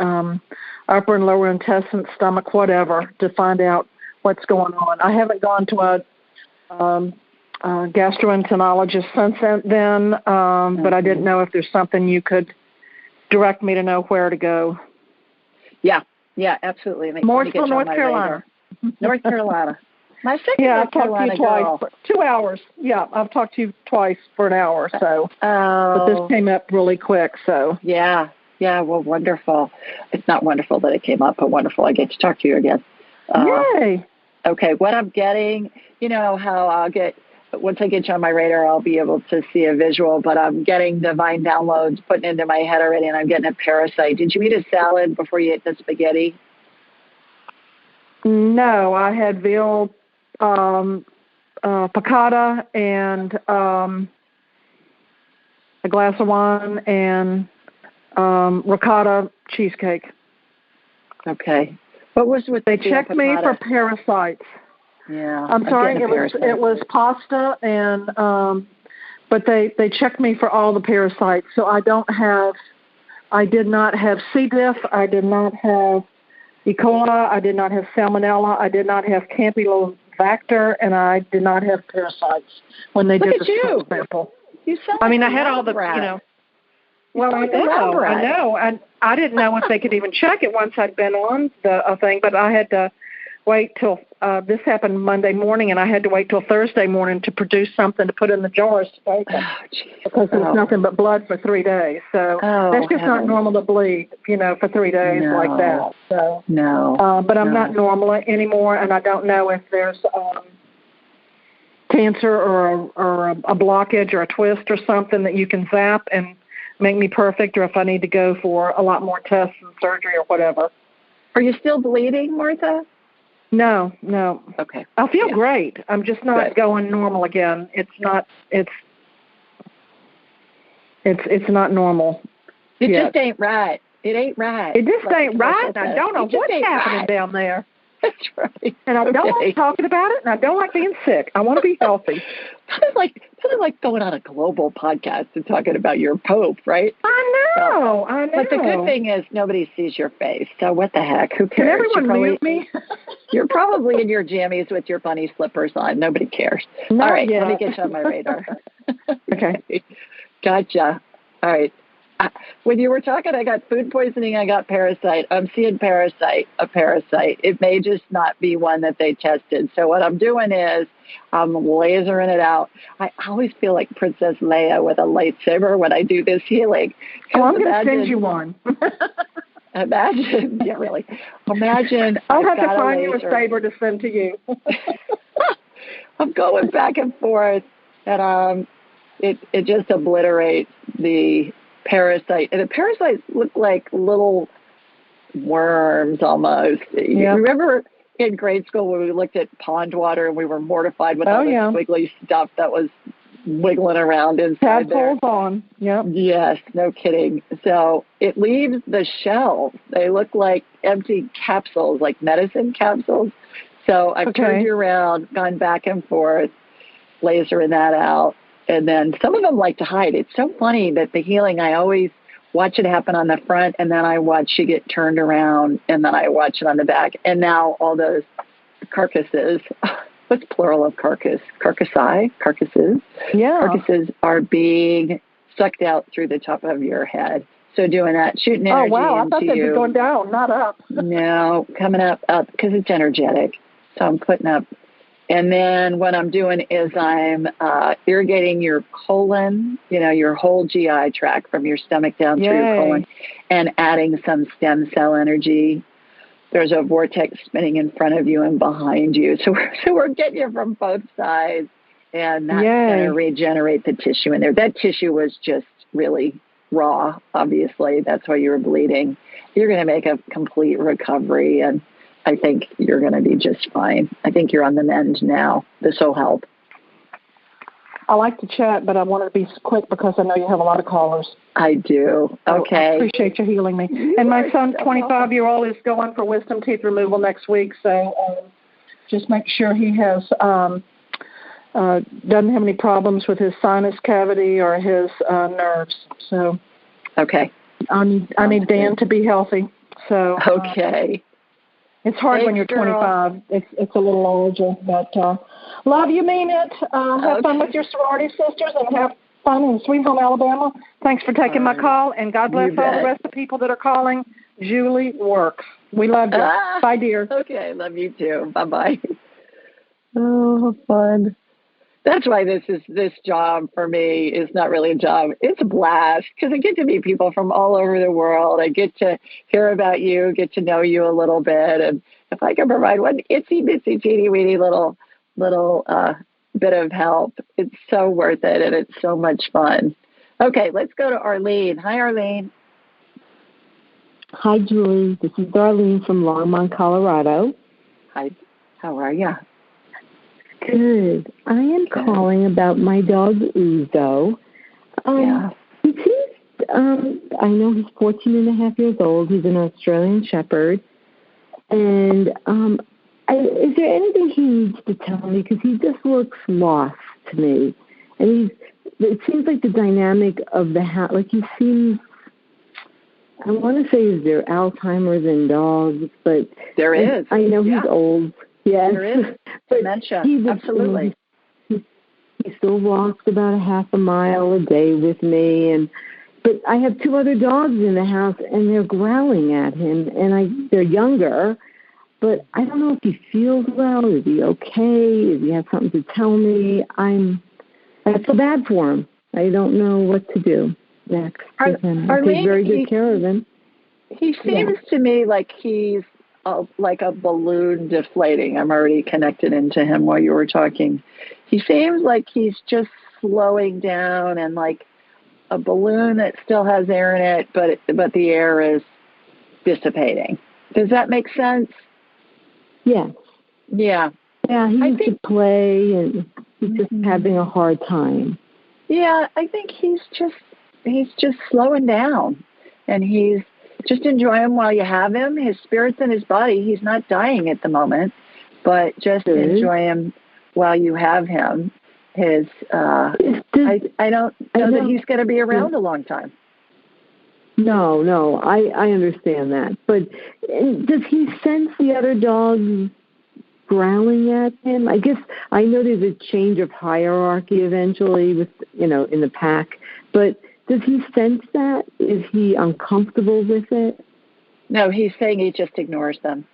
upper and lower intestine, stomach, whatever, to find out what's going on. I haven't gone to a gastroenterologist since then, but I didn't know if there's something you could direct me to know where to go. Yeah, absolutely. Mooresville, North Carolina. North Carolina. My second I've talked to you twice girl. for 2 hours. Yeah, I've talked to you twice for an hour, so. But this came up really quick, so. Yeah, well, wonderful. It's not wonderful that it came up, but wonderful I get to talk to you again. Yay! Okay, what I'm getting, you know how once I get you on my radar, I'll be able to see a visual, but I'm getting divine downloads putting into my head already, and I'm getting a parasite. Did you eat a salad before you ate the spaghetti? No, I had veal piccata and a glass of wine and ricotta cheesecake. Okay. What was with they checked me for parasites? Yeah. I'm sorry, it was pasta and but they checked me for all the parasites. So I did not have C. diff, I did not have E. coli, I did not have salmonella, I did not have Campylobacter, and I did not have parasites when they did the stool sample. You sound I had all the, Well, I know. And I didn't know if they could even check it once I'd been on the thing, but I had to wait till, this happened Monday morning, and I had to wait till Thursday morning to produce something to put in the jars to take them, because there was nothing but blood for 3 days. So that's just not normal to bleed, for 3 days like that. So but I'm not normal anymore, and I don't know if there's cancer or a blockage or a twist or something that you can zap and make me perfect, or if I need to go for a lot more tests and surgery or whatever. Are you still bleeding, Martha? No. Okay. I feel great. I'm just not going normal again. It's not normal. It just ain't right. It ain't right. It just ain't right. I don't know what's happening down there. That's right. And I don't like talking about it, and I don't like being sick. I want to be healthy. Kind of like going on a global podcast and talking about your Pope, right? I know. But the good thing is nobody sees your face, so what the heck? Who cares? Can everyone mute me? You're probably in your jammies with your bunny slippers on. Nobody cares. All right, let me get you on my radar. Okay. Gotcha. All right. When you were talking, I got food poisoning, I got parasite. I'm seeing a parasite. It may just not be one that they tested. So what I'm doing is I'm lasering it out. I always feel like Princess Leia with a lightsaber when I do this healing. Oh, I'm going to send you one. Imagine. Yeah, really. Imagine. I'll have to find you a saber to send to you. I'm going back and forth, and it just obliterates the parasite. And the parasites look like little worms almost. You remember in grade school when we looked at pond water and we were mortified with all this squiggly stuff that was wiggling around inside there. Tadpoles on. Yep. Yes, no kidding. So it leaves the shells. They look like empty capsules, like medicine capsules. So I've turned you around, gone back and forth, lasering that out. And then some of them like to hide. It's so funny that the healing, I always watch it happen on the front, and then I watch you get turned around, and then I watch it on the back. And now all those carcasses, what's plural of carcass? Carcasses? Yeah. Carcasses are being sucked out through the top of your head. So doing that, shooting energy into you. Oh, wow. I thought they'd be going down, not up. No, coming up, because it's energetic. So I'm putting up. And then what I'm doing is I'm irrigating your colon, your whole GI tract from your stomach down through your colon, and adding some stem cell energy. There's a vortex spinning in front of you and behind you. So we're getting you from both sides, and that's going to regenerate the tissue in there. That tissue was just really raw, obviously. That's why you were bleeding. You're going to make a complete recovery, and I think you're going to be just fine. I think you're on the mend now. This will help. I like to chat, but I want to be quick because I know you have a lot of callers. I do. Okay. I appreciate you healing me. And my son, 25-year-old, is going for wisdom teeth removal next week. So just make sure he has doesn't have any problems with his sinus cavity or his nerves. So okay. I need Dan to be healthy. So okay. It's hard when Thanks, you're 25. It's a little older, but love you, mean it. Have fun with your sorority sisters and have fun in Sweet Home Alabama. Thanks for taking my call, and God bless all the rest of the people that are calling. Julie works. We love you. Bye, dear. Okay, love you too. Bye-bye. Oh, fun. That's why this job for me is not really a job. It's a blast because I get to meet people from all over the world. I get to hear about you, get to know you a little bit. And if I can provide one itsy bitsy teeny weeny little bit of help, it's so worth it. And it's so much fun. Okay, let's go to Arlene. Hi, Arlene. Hi, Julie. This is Darlene from Longmont, Colorado. Hi. How are you? Good. I am calling about my dog, Uzo. He seems, I know he's 14 and a half years old. He's an Australian Shepherd. And is there anything he needs to tell me? Because he just looks lost to me. And it seems like the dynamic of the house, like he seems, I want to say, is there Alzheimer's in dogs? But there is. I know he's old. Yes. There is dementia. Absolutely. He still walks about a half a mile a day with me, but I have two other dogs in the house, and they're growling at him, and they're younger, but I don't know if he feels well. Is he okay? Does he have something to tell me? I feel bad for him. I don't know what to do next with him. I take very good care of him. He seems to me like he's like a balloon deflating. I'm already connected into him while you were talking. He seems like he's just slowing down and like a balloon that still has air in it, but the air is dissipating. Does that make sense? Yes. Yeah. Yeah, he used to play and he's just having a hard time. Yeah, I think he's just slowing down, and he's just enjoy him while you have him. His spirit's in his body. He's not dying at the moment, but just enjoy him while you have him. I don't know that he's going to be around a long time. No, I understand that. But does he sense the other dogs growling at him? I guess I know there's a change of hierarchy eventually with, in the pack, but does he sense that? Is he uncomfortable with it? No, he's saying he just ignores them.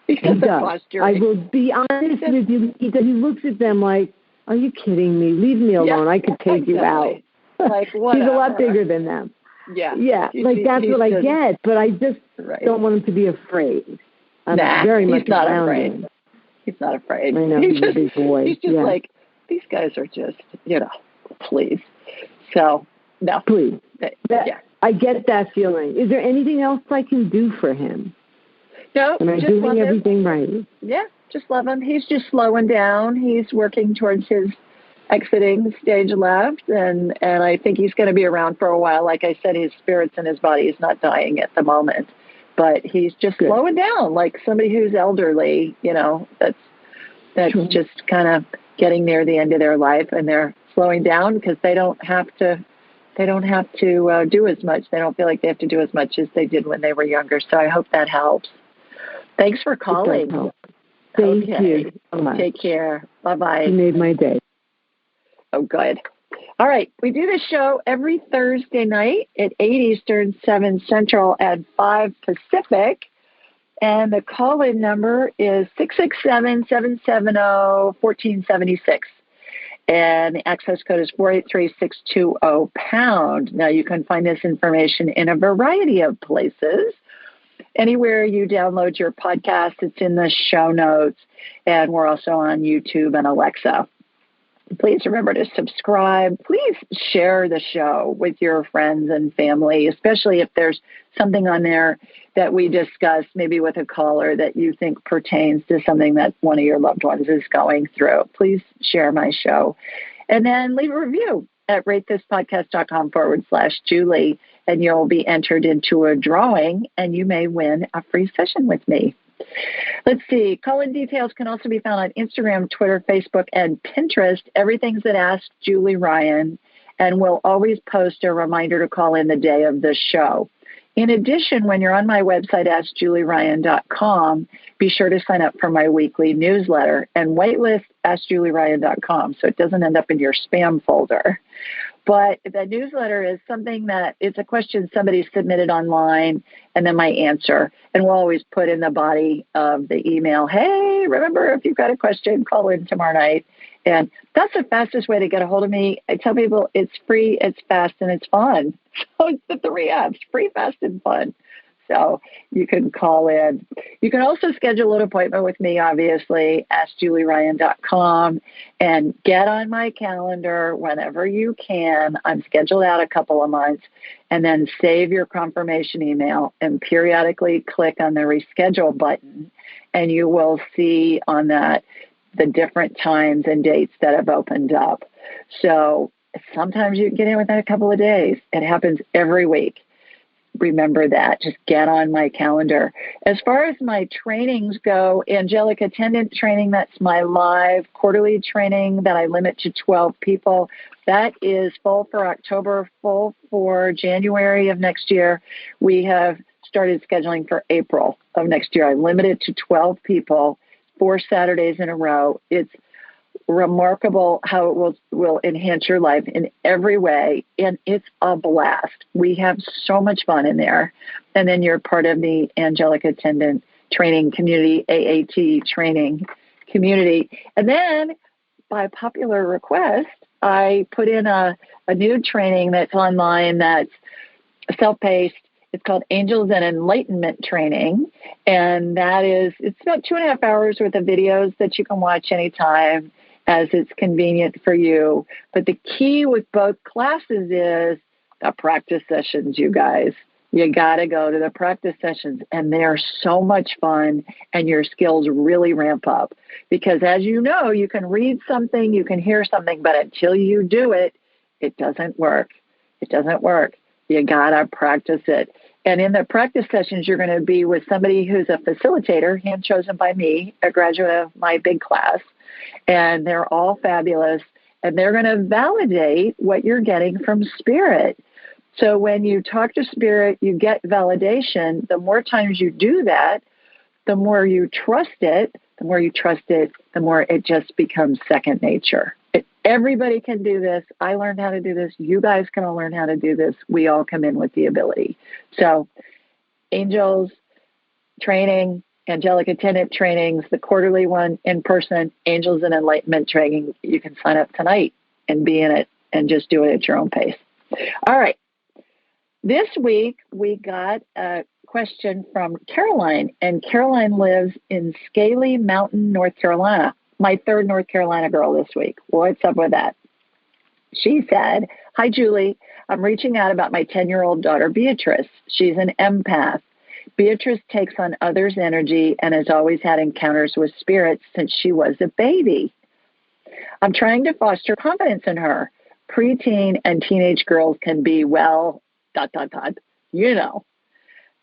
He does. I will be honest with you. He looks at them like, are you kidding me? Leave me alone. I could take you out. Like, what? He's a lot bigger than them. Yeah. Yeah, that's what I get, but I just don't want him to be afraid. I'm very much not around afraid. him. He's not afraid. I know, he's a big boy. He's just like, these guys are just, please. So, no. Please. I get that feeling. Is there anything else I can do for him? No. Am I doing everything right? Yeah, just love him. He's just slowing down. He's working towards his exiting stage left, and I think he's going to be around for a while. Like I said, his spirit's in his body. He's not dying at the moment, but he's just slowing down, like somebody who's elderly. That's just kind of getting near the end of their life, and they're slowing down because they don't have to do as much. They don't feel like they have to do as much as they did when they were younger. So I hope that helps. Thanks for calling. Thank you so much. Take care. Bye-bye. You made my day. Oh, good. All right. We do this show every Thursday night at 8 Eastern, 7 Central, and 5 Pacific. And the call-in number is 667-770-1476. And the access code is 483620#. Now, you can find this information in a variety of places. Anywhere you download your podcast, it's in the show notes. And we're also on YouTube and Alexa. Please remember to subscribe. Please share the show with your friends and family, especially if there's something on there that we discuss, maybe with a caller that you think pertains to something that one of your loved ones is going through. Please share my show. And then leave a review at ratethispodcast.com/Julie, and you'll be entered into a drawing, and you may win a free session with me. Let's see. Call-in details can also be found on Instagram, Twitter, Facebook, and Pinterest. Everything's at Ask Julie Ryan, and we'll always post a reminder to call in the day of the show. In addition, when you're on my website, AskJulieRyan.com, be sure to sign up for my weekly newsletter and waitlist AskJulieRyan.com so it doesn't end up in your spam folder. But the newsletter is something that it's a question somebody submitted online and then my answer. And we'll always put in the body of the email, hey, remember, if you've got a question, call in tomorrow night. And that's the fastest way to get a hold of me. I tell people it's free, it's fast, and it's fun. So it's the 3 F's, free, fast, and fun. So you can call in. You can also schedule an appointment with me, obviously, AskJulieRyan.com, and get on my calendar whenever you can. I'm scheduled out a couple of months, and then save your confirmation email and periodically click on the reschedule button, and you will see on that the different times and dates that have opened up. So sometimes you get in within a couple of days. It happens every week. Remember that. Just get on my calendar. As far as my trainings go, angelic attendant training, that's my live quarterly training that I limit to 12 people. That is full for October, full for January of next year. We have started scheduling for April of next year. I limit it to 12 people, 4 Saturdays in a row. It's remarkable how it will enhance your life in every way, and it's a blast. We have so much fun in there. And then you're part of the Angelic Attendant Training Community, AAT training community. And then, by popular request, I put in a new training that's online that's self-paced. It's called Angels and Enlightenment Training. And it's about 2.5 hours worth of videos that you can watch anytime as it's convenient for you. But the key with both classes is the practice sessions, you guys. You got to go to the practice sessions, and they're so much fun, and your skills really ramp up. Because as you know, you can read something, you can hear something, but until you do it, it doesn't work. It doesn't work. You got to practice it. And in the practice sessions, you're going to be with somebody who's a facilitator, hand chosen by me, a graduate of my big class. And they're all fabulous. And they're going to validate what you're getting from Spirit. So when you talk to Spirit, you get validation. The more times you do that, the more you trust it. The more you trust it, the more it just becomes second nature. Everybody can do this. I learned how to do this. You guys can all learn how to do this. We all come in with the ability. So angels training, angelic attendant trainings, the quarterly one in person, angels and enlightenment training. You can sign up tonight and be in it and just do it at your own pace. All right. This week, we got a question from Caroline, and Caroline lives in Scaly Mountain, North Carolina. My third North Carolina girl this week. What's up with that? She said, "Hi, Julie. I'm reaching out about my 10-year-old daughter, Beatrice. She's an empath. Beatrice takes on others' energy and has always had encounters with spirits since she was a baby. I'm trying to foster confidence in her. Preteen and teenage girls can be, well, ... you know.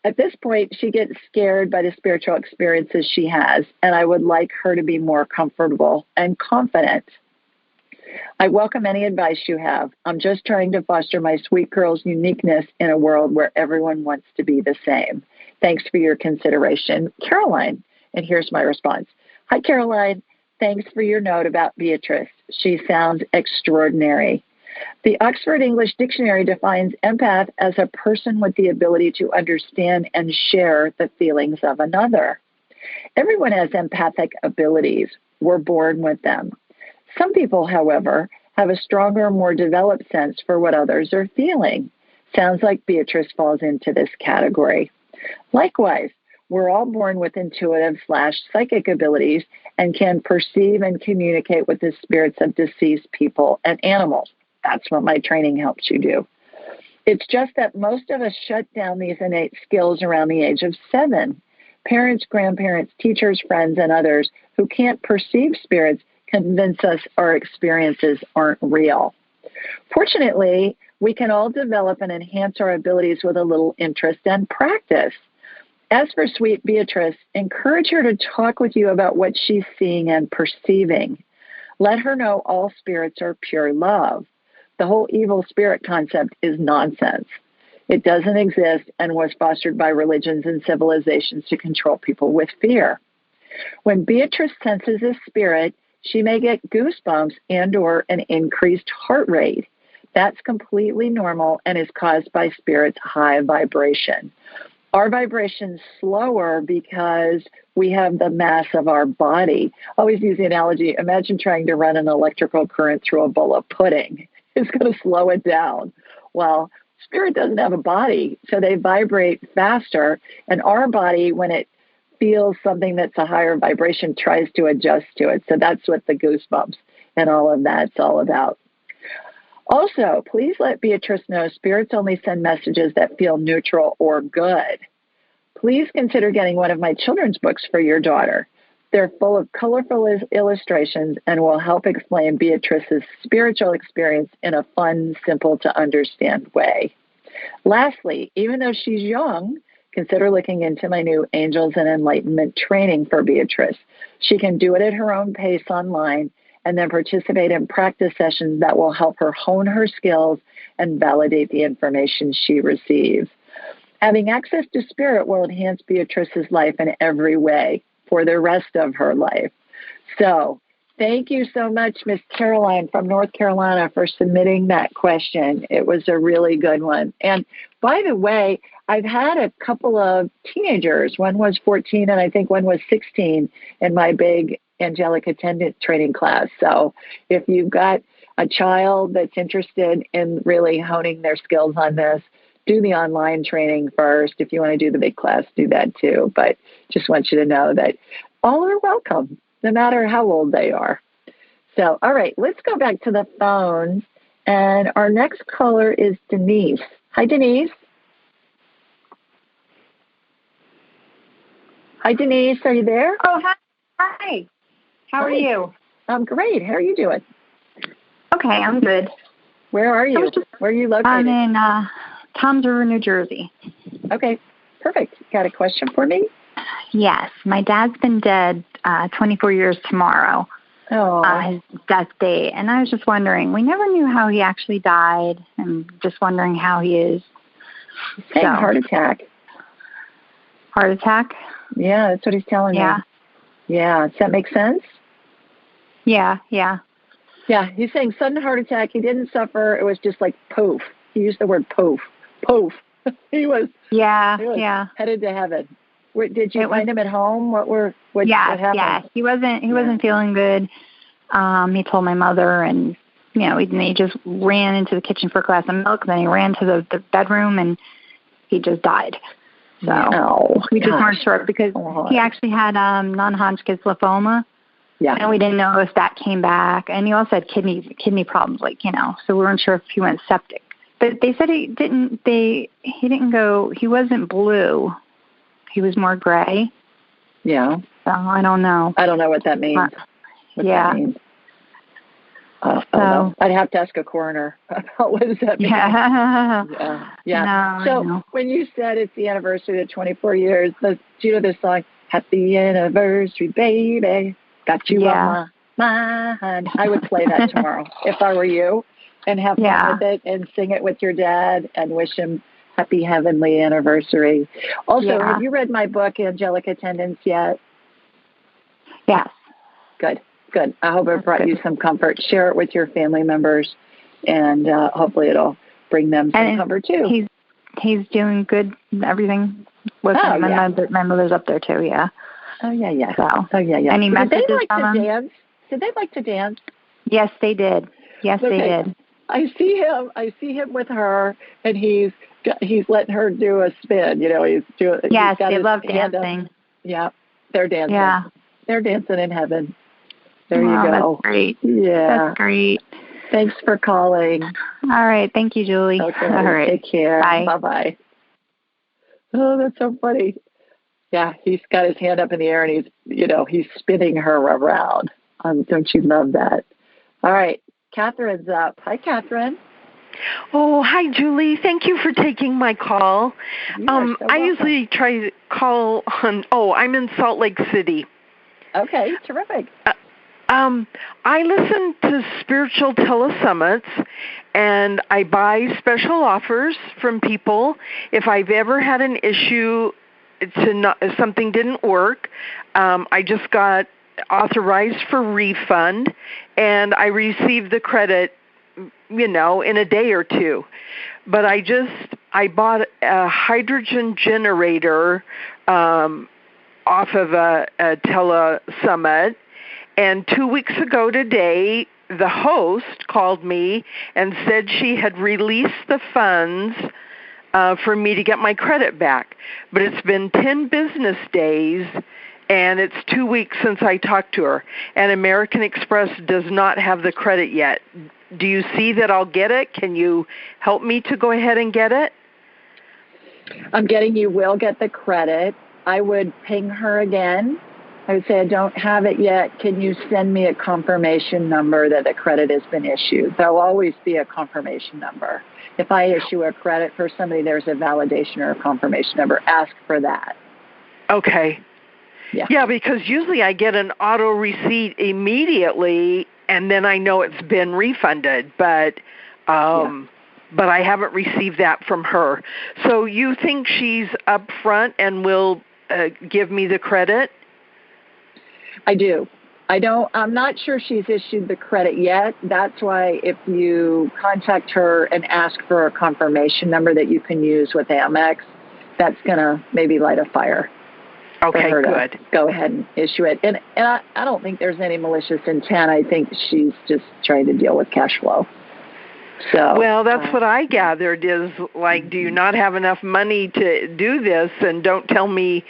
At this point, she gets scared by the spiritual experiences she has, and I would like her to be more comfortable and confident. I welcome any advice you have. I'm just trying to foster my sweet girl's uniqueness in a world where everyone wants to be the same. Thanks for your consideration, Caroline." And here's my response. "Hi, Caroline. Thanks for your note about Beatrice. She sounds extraordinary. The Oxford English Dictionary defines empath as a person with the ability to understand and share the feelings of another. Everyone has empathic abilities. We're born with them. Some people, however, have a stronger, more developed sense for what others are feeling. Sounds like Beatrice falls into this category. Likewise, we're all born with intuitive/psychic abilities and can perceive and communicate with the spirits of deceased people and animals. That's what my training helps you do. It's just that most of us shut down these innate skills around the age of 7. Parents, grandparents, teachers, friends, and others who can't perceive spirits convince us our experiences aren't real. Fortunately, we can all develop and enhance our abilities with a little interest and practice. As for sweet Beatrice, encourage her to talk with you about what she's seeing and perceiving. Let her know all spirits are pure love. The whole evil spirit concept is nonsense. It doesn't exist and was fostered by religions and civilizations to control people with fear. When Beatrice senses a spirit, she may get goosebumps and or an increased heart rate. That's completely normal and is caused by spirit's high vibration. Our vibration's slower because we have the mass of our body. I always use the analogy, imagine trying to run an electrical current through a bowl of pudding. It's going to slow it down. Well, spirit doesn't have a body, so they vibrate faster. And our body, when it feels something that's a higher vibration, tries to adjust to it. So that's what the goosebumps and all of that's all about. Also, please let Beatrice know spirits only send messages that feel neutral or good. Please consider getting one of my children's books for your daughter. They're full of colorful illustrations and will help explain Beatrice's spiritual experience in a fun, simple to understand way. Lastly, even though she's young, consider looking into my new Angels and Enlightenment training for Beatrice. She can do it at her own pace online and then participate in practice sessions that will help her hone her skills and validate the information she receives. Having access to spirit will enhance Beatrice's life in every way for the rest of her life. So thank you so much, Miss Caroline from North Carolina, for submitting that question. It was a really good one. And by the way, I've had a couple of teenagers. One was 14 and I think one was 16 in my big angelic attendant training class. So if you've got a child that's interested in really honing their skills on this, do the online training first. If you want to do the big class, do that too. But just want you to know that all are welcome, no matter how old they are. So, all right, let's go back to the phones. And our next caller is Denise. Hi, Denise. Hi, Denise. Are you there? Oh, hi. Hi. How are you? I'm great. How are you doing? Okay, I'm good. Where are you? Where are you located? I'm in Toms River, New Jersey. Okay, perfect. Got a question for me? Yes. My dad's been dead 24 years tomorrow. His death date. And I was just wondering, we never knew how he actually died, and just wondering how he is. Heart attack. Heart attack? Yeah, that's what he's telling me. Yeah. Does that make sense? Yeah. Yeah, he's saying sudden heart attack. He didn't suffer. It was just like poof. He used the word poof. Poof. He was headed to heaven. Did you find him at home? What happened? Yeah. He wasn't feeling good. He told my mother, and he just ran into the kitchen for a glass of milk. Then he ran to the bedroom, and he just died. So we just weren't sure because he actually had non-Hodgkin's lymphoma. Yeah. And we didn't know if that came back. And he also had kidney problems, so we weren't sure if he went septic. But they said he wasn't blue. He was more gray. Yeah. So I don't know. I don't know what that means. That means. I'd have to ask a coroner about what does that mean. Yeah. So when you said it's the anniversary of 24 years, do you know this song, Happy Anniversary, Baby, Got You on my mind? I would play that tomorrow if I were you, and have fun with it and sing it with your dad and wish him happy heavenly anniversary. Also, have you read my book, Angelic Attendants, yet? Yes. Good. I hope it brought you some comfort. Share it with your family members, and hopefully it'll bring them some comfort too. He's doing good. Everything with him, and my mother's up there too. Yeah. Oh yeah. So. Any messages? Did they like to dance? Did they like to dance? Yes, they did. They did. I see him with her, and he's letting her do a spin. He's doing. Yes, they love dancing. Yeah, they're dancing. Yeah, they're dancing in heaven. There you go. That's great. Yeah. That's great. Thanks for calling. All right. Thank you, Julie. Okay. All right. Take care. Bye. Bye-bye. Oh, that's so funny. Yeah, he's got his hand up in the air, and he's spinning her around. Don't you love that? All right. Catherine's up. Hi, Catherine. Oh, hi, Julie. Thank you for taking my call. I usually try to call on, I'm in Salt Lake City. Okay, terrific. I listen to spiritual telesummits, and I buy special offers from people. If I've ever had an issue if something didn't work, I just got authorized for refund, and I received the credit, in a day or two. But I bought a hydrogen generator off of a telesummit. And 2 weeks ago today, the host called me and said she had released the funds for me to get my credit back. But it's been 10 business days, and it's 2 weeks since I talked to her. And American Express does not have the credit yet. Do you see that I'll get it? Can you help me to go ahead and get it? I'm getting you will get the credit. I would ping her again. I would say, I don't have it yet. Can you send me a confirmation number that the credit has been issued? There will always be a confirmation number. If I issue a credit for somebody, there's a validation or a confirmation number. Ask for that. Okay. Yeah, because usually I get an auto receipt immediately, and then I know it's been refunded. But I haven't received that from her. So you think she's upfront and will give me the credit? I do. I'm not sure she's issued the credit yet. That's why if you contact her and ask for a confirmation number that you can use with Amex, that's going to maybe light a fire. Okay, for her good. To go ahead and issue it. And I don't think there's any malicious intent. I think she's just trying to deal with cash flow. So, well, that's what I gathered is, do you not have enough money to do this? And don't tell me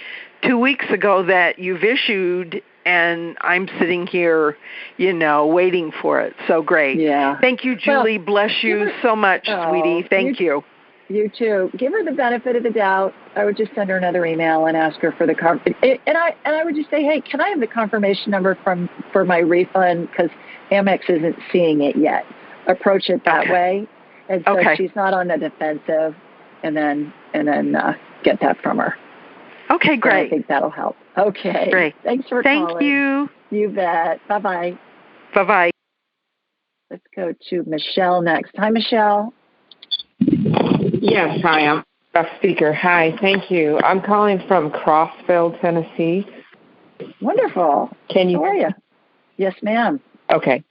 2 weeks ago that you've issued and I'm sitting here, waiting for it. So great. Yeah. Thank you, Julie. Well, bless you so much, sweetie. Thank you. You too. Give her the benefit of the doubt. I would just send her another email and ask her for the and I would just say, hey, can I have the confirmation number for my refund, because Amex isn't seeing it yet. Approach it that way, and so she's not on the defensive, and then get that from her. Okay, great. So I think that'll help. Okay, great. Thanks for calling. Thank you. You bet. Bye-bye. Bye-bye. Let's go to Michelle next. Hi, Michelle. Yes, hi, I'm a speaker. Hi, thank you. I'm calling from Crossville, Tennessee. Wonderful. How are you? Yes, ma'am. Okay.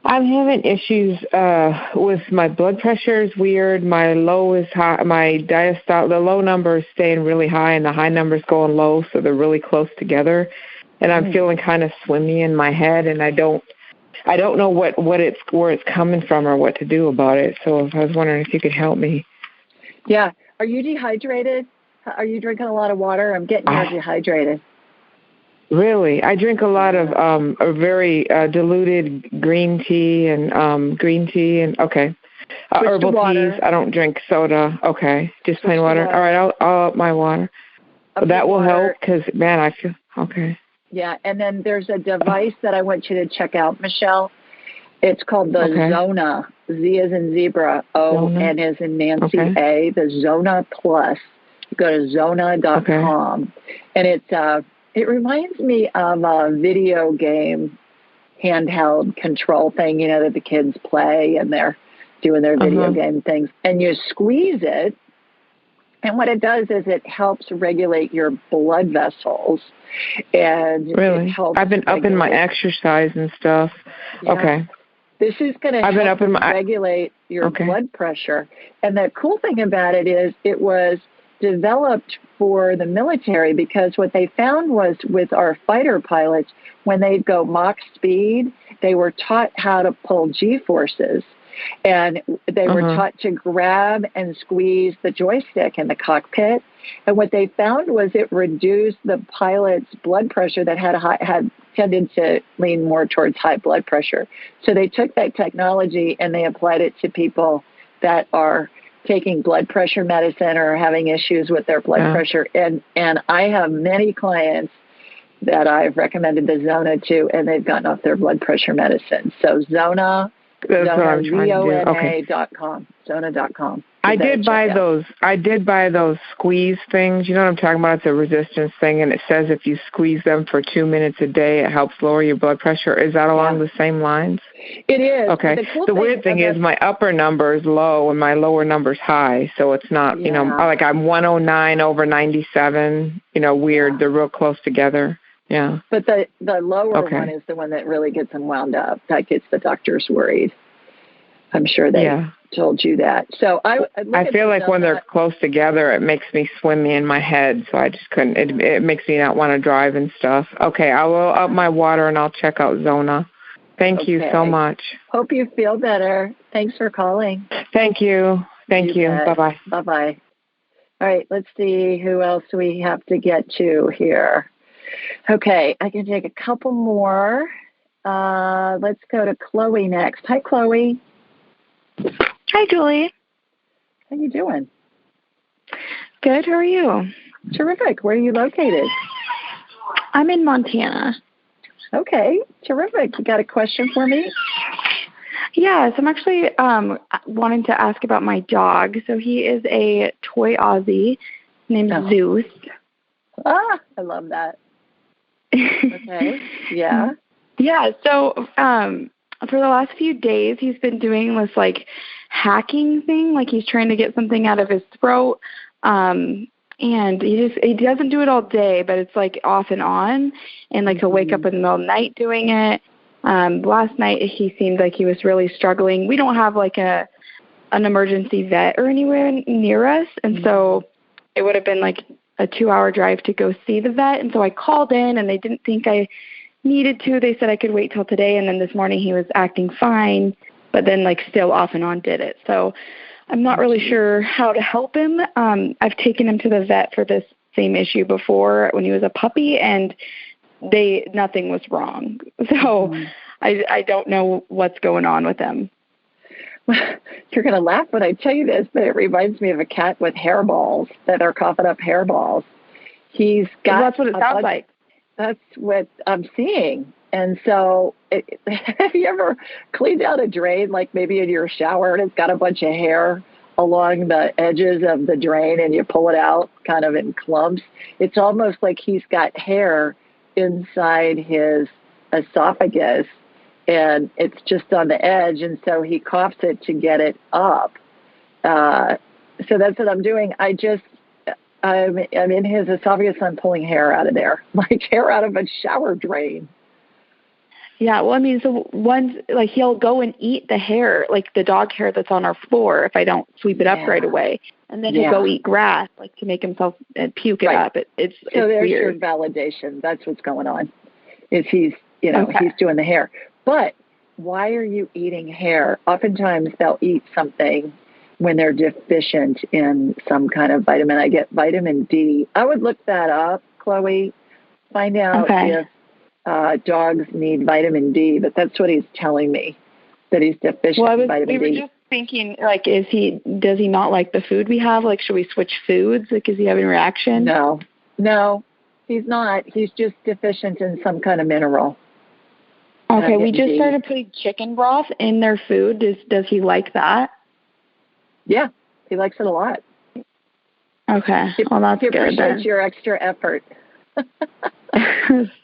I'm having issues with my blood pressure is weird. My low is high. My diastolic, the low number is staying really high, and the high number is going low, so they're really close together. And I'm feeling kind of swimmy in my head, and I don't know where it's coming from or what to do about it. So I was wondering if you could help me. Yeah. Are you dehydrated? Are you drinking a lot of water? I'm getting you dehydrated. Really? I drink a lot of a very diluted green tea and herbal teas. I don't drink soda. Okay. Just plain water. All right. I'll up my water. That will help because, man, I feel okay. Yeah, and then there's a device that I want you to check out, Michelle. It's called the Zona. Z as in zebra, O, N as in Nancy, A, the Zona Plus. You go to Zona.com. And it reminds me of a video game handheld control thing, that the kids play and they're doing their video game things. And you squeeze it. And what it does is it helps regulate your blood vessels. And really? It helps I've been upping my exercise and stuff. Yeah. Okay. This is going to help regulate your blood pressure. And the cool thing about it is it was developed for the military, because what they found was with our fighter pilots, when they'd go Mach speed, they were taught how to pull G-forces. And they were taught to grab and squeeze the joystick in the cockpit. And what they found was it reduced the pilot's blood pressure that had tended to lean more towards high blood pressure. So they took that technology and they applied it to people that are taking blood pressure medicine or having issues with their blood pressure. And I have many clients that I've recommended the Zona to, and they've gotten off their blood pressure medicine. So Zona, That's what I'm trying to do. Okay. Zona.com. Zona.com. I did buy those squeeze things. You know what I'm talking about? It's a resistance thing, and it says if you squeeze them for 2 minutes a day, it helps lower your blood pressure. Is that along the same lines? It is. Okay. The weird thing is my upper number is low and my lower number is high, so it's not, you know, like I'm 109 over 97, you know, weird. Yeah. They're real close together. Yeah. But the lower one is the one that really gets them wound up. That gets the doctors worried. I'm sure they told you that. So I feel like when they're close together, it makes me swimmy in my head. So I just couldn't. It makes me not want to drive and stuff. Okay, I will up my water and I'll check out Zona. Thank you so much. Hope you feel better. Thanks for calling. Thank you. Thank you. Bye bye. Bye bye. All right, let's see who else we have to get to here. Okay, I can take a couple more. Let's go to Chloe next. Hi, Chloe. Hi, Julie. How you doing? Good. How are you? Terrific. Where are you located? I'm in Montana. Okay. Terrific. You got a question for me? Yes. I'm actually wanting to ask about my dog. So he is a toy Aussie named Zeus. Ah, I love that. Okay. Yeah. Yeah. So for the last few days, he's been doing this like hacking thing, like he's trying to get something out of his throat. And he doesn't do it all day, but it's like off and on. And like he'll wake up in the middle of the night doing it. Last night he seemed like he was really struggling. We don't have like an emergency vet or anywhere near us, and so it would have been like a 2-hour drive to go see the vet. And so I called in, and they didn't think I needed to. They said I could wait till today, and then this morning he was acting fine, but then like still off and on did it. So I'm not really sure how to help him. I've taken him to the vet for this same issue before when he was a puppy, and nothing was wrong. So I don't know what's going on with him. You're going to laugh when I tell you this, but it reminds me of a cat with hairballs that are coughing up hairballs. He's got. That's what it sounds like. That's what I'm seeing. And so have you ever cleaned out a drain, like maybe in your shower, and it's got a bunch of hair along the edges of the drain, and you pull it out kind of in clumps? It's almost like he's got hair inside his esophagus, and it's just on the edge, and so he coughs it to get it up. So that's what I'm doing. I'm in his esophagus. I'm pulling hair out of there, like hair out of a shower drain. Yeah, well, I mean, so once, like, he'll go and eat the hair, like the dog hair that's on our floor if I don't sweep it up right away. And then he'll go eat grass, like, to make himself puke it up. It's so there's weird. Your validation. That's what's going on, is he's doing the hair. But why are you eating hair? Oftentimes they'll eat something when they're deficient in some kind of vitamin. I get vitamin D. I would look that up, Chloe, find out if dogs need vitamin D, but that's what he's telling me, that he's deficient in vitamin D. We were just thinking, like, does he not like the food we have? Like, should we switch foods? Like, is he having a reaction? No, he's not. He's just deficient in some kind of mineral. Okay, we just started putting chicken broth in their food. Does he like that? Yeah, he likes it a lot. Okay, well, that's good. He appreciates your extra effort.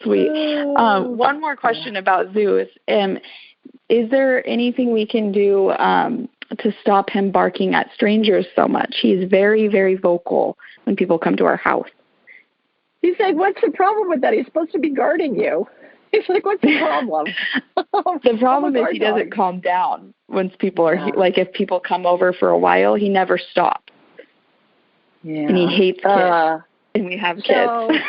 Sweet. One more question about Zeus. Is there anything we can do to stop him barking at strangers so much? He's very, very vocal when people come to our house. He's like, what's the problem with that? He's supposed to be guarding you. He's like, what's the problem? The problem is he doesn't calm down once people are, like, if people come over for a while, he never stops. Yeah. And he hates kids. And we have kids.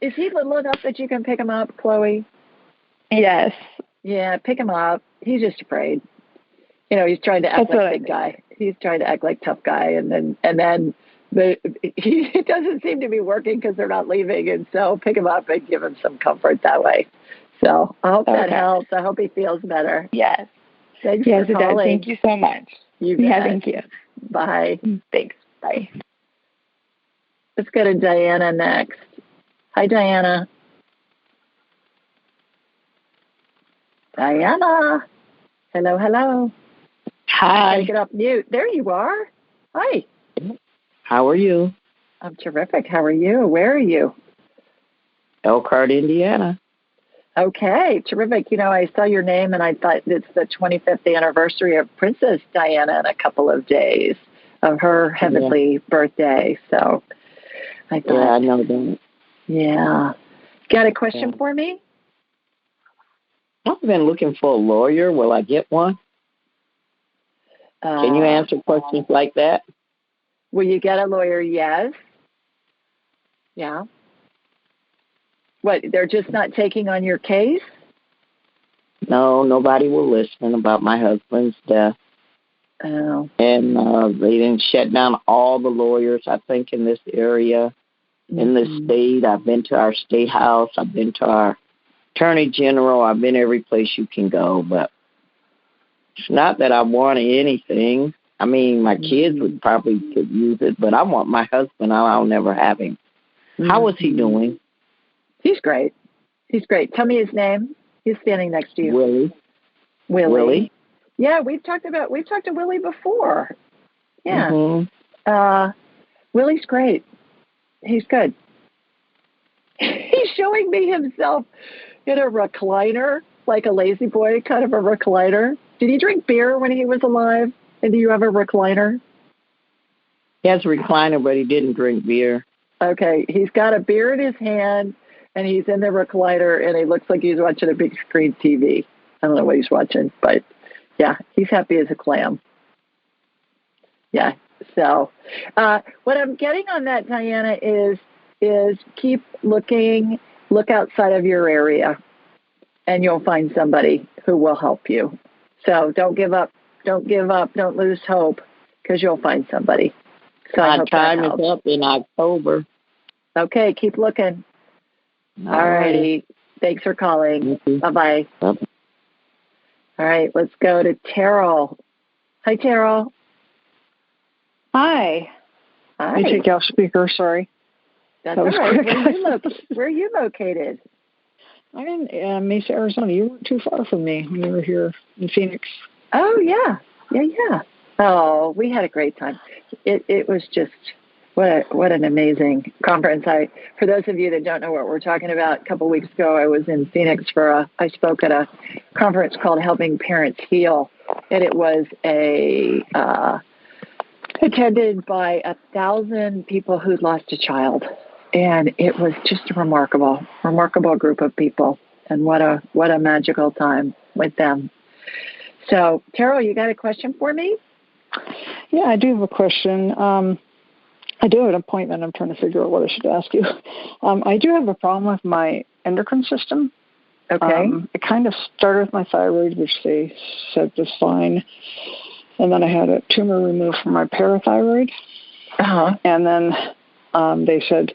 Is he little enough that you can pick him up, Chloe? Yes. Yeah, pick him up. He's just afraid. He's trying to act like big guy. He's trying to act like tough guy, and then it doesn't seem to be working because they're not leaving, and so pick him up and give him some comfort that way. So I hope that helps. I hope he feels better. Yes. Thanks for calling. Thank you so much. You bet. Yeah, thank you. Bye. Thanks. Bye. Let's go to Diana next. Hi, Diana. Diana. Hello, hello. Hi. Gotta get off mute. There you are. Hi. How are you? I'm terrific. How are you? Where are you? Elkhart, Indiana. Okay, terrific. You know, I saw your name and I thought it's the 25th anniversary of Princess Diana in a couple of days of her heavenly birthday. So I thought. Yeah, I know that. Yeah. Got a question for me? I've been looking for a lawyer. Will I get one? Can you answer questions like that? Will you get a lawyer? Yes. Yeah. What, they're just not taking on your case? No, nobody will listen about my husband's death. Oh. And they didn't shut down all the lawyers, I think, in this area, in this state. I've been to our state house. I've been to our attorney general. I've been every place you can go. But it's not that I want anything. I mean, my kids would probably could use it, but I want my husband. I'll never have him. How is he doing? He's great. He's great. Tell me his name. He's standing next to you. Willie. Yeah, we've talked to Willie before. Yeah. Willie's great. He's good. He's showing me himself in a recliner, like a lazy boy kind of a recliner. Did he drink beer when he was alive? And do you have a recliner? He has a recliner, but he didn't drink beer. Okay. He's got a beer in his hand, and he's in the recliner, and he looks like he's watching a big screen TV. I don't know what he's watching, but, yeah, he's happy as a clam. Yeah. So what I'm getting on that, Diana, is keep looking, look outside of your area, and you'll find somebody who will help you. So don't give up. Don't give up. Don't lose hope, because you'll find somebody. So my time is up in October. Okay, keep looking. All righty. Thanks for calling. Bye-bye. All right, let's go to Terrell. Hi, Terrell. Hi. Hi. Let me take you off speaker. Sorry. That's all right. Where are you located? I'm in Mesa, Arizona. You weren't too far from me when you were here in Phoenix. Oh, yeah. Yeah. Oh, we had a great time. It was just what an amazing conference. For those of you that don't know what we're talking about, a couple of weeks ago I was in Phoenix I spoke at a conference called Helping Parents Heal, and it was attended by 1,000 people who'd lost a child, and it was just a remarkable group of people, and what a magical time with them. So, Terrell, you got a question for me? Yeah, I do have a question. I do have an appointment. I'm trying to figure out what I should ask you. I do have a problem with my endocrine system. Okay. It kind of started with my thyroid, which they said was fine. And then I had a tumor removed from my parathyroid. Uh-huh. And then they said,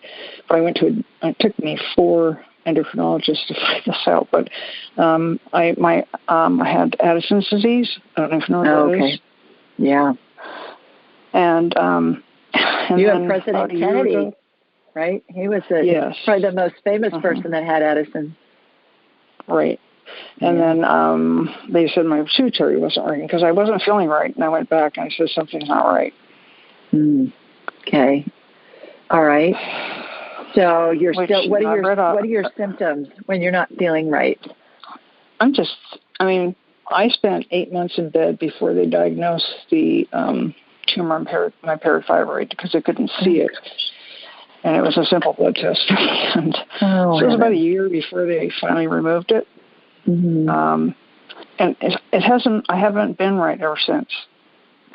it took me 4 endocrinologists to find this out, but I had Addison's disease. I don't know if you know what that is. Yeah. And you have President Kennedy, right? He was probably the most famous person that had Addison. Right. And then they said my pituitary wasn't working because I wasn't feeling right. And I went back and I said, something's not right. Okay. All right. So you're still, what are your symptoms when you're not feeling right? I spent 8 months in bed before they diagnosed the tumor in my parathyroid because they couldn't see it. And it was a simple blood test. And so it was about a year before they finally removed it. Mm-hmm. And I haven't been right ever since.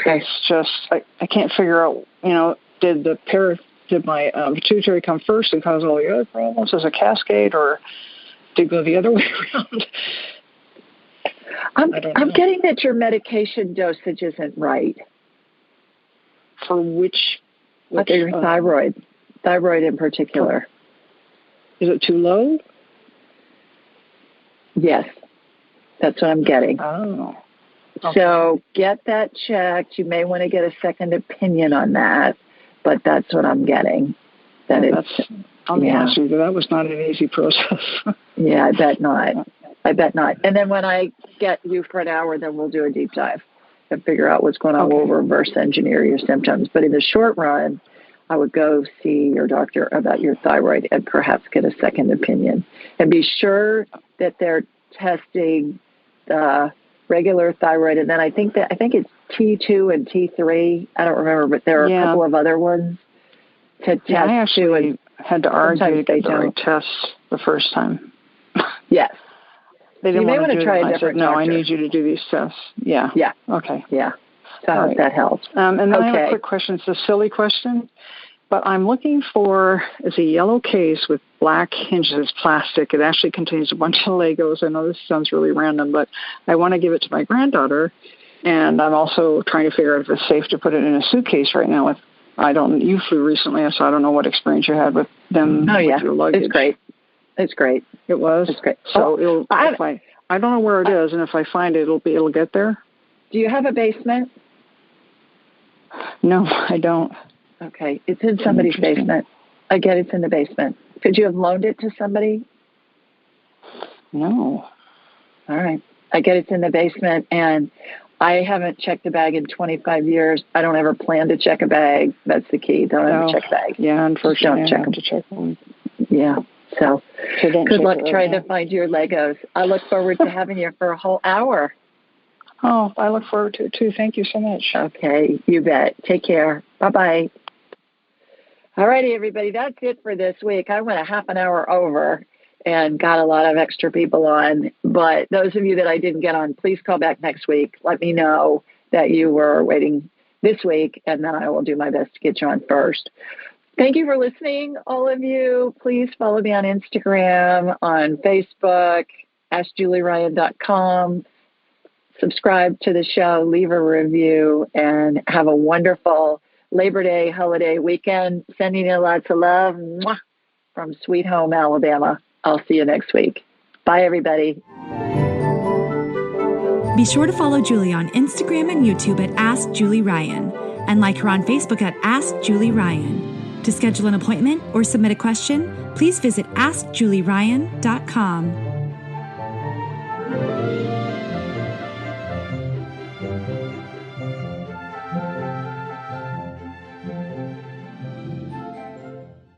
Okay. It's just, I can't figure out, did my pituitary come first and cause all the other problems as a cascade, or did it go the other way around? I'm getting that your medication dosage isn't right. For which your thyroid in particular. Is it too low? Yes, that's what I'm getting. Oh. Okay. So get that checked. You may want to get a second opinion on that, but that's what I'm getting. I'll be honest with you, that was not an easy process. Yeah, I bet not. I bet not. And then when I get you for an hour, then we'll do a deep dive and figure out what's going on. Okay. We'll reverse engineer your symptoms. But in the short run, I would go see your doctor about your thyroid and perhaps get a second opinion. And be sure that they're testing the regular thyroid. And then I think it's T2 and T3. I don't remember, but there are a couple of other ones to test. I actually had to argue to get the right tests the first time. Yes. They didn't want to try a different doctor. I need you to do these tests. Yeah. Yeah. Okay. Yeah. So I hope that helps. And then I have a quick question. It's a silly question, but I'm looking for, it's a yellow case with black hinges, plastic. It actually contains a bunch of Legos. I know this sounds really random, but I want to give it to my granddaughter. And I'm also trying to figure out if it's safe to put it in a suitcase right now. You flew recently, so I don't know what experience you had with them. Oh, yeah. With your luggage. It's great. It's great. It was? It's great. So I don't know where it is, and if I find it, it'll get there. Do you have a basement? No, I don't. Okay. It's in somebody's basement. I get it's in the basement. Could you have loaned it to somebody? No. All right. I get it's in the basement, and I haven't checked a bag in 25 years. I don't ever plan to check a bag. That's the key. Don't ever check a bag. Yeah, unfortunately, don't check to check them. Yeah. So good luck trying to find your Legos. I look forward to having you for a whole hour. Oh, I look forward to it too. Thank you so much. Okay, you bet. Take care. Bye-bye. All righty, everybody. That's it for this week. I went a half an hour over and got a lot of extra people on. But those of you that I didn't get on, please call back next week. Let me know that you were waiting this week, and then I will do my best to get you on first. Thank you for listening, all of you. Please follow me on Instagram, on Facebook, AskJulieRyan.com. Subscribe to the show, leave a review, and have a wonderful Labor Day holiday weekend. Sending you lots of love from Sweet Home, Alabama. I'll see you next week. Bye, everybody. Be sure to follow Julie on Instagram and YouTube at Ask Julie Ryan, and like her on Facebook at Ask Julie Ryan. To schedule an appointment or submit a question, please visit AskJulieRyan.com.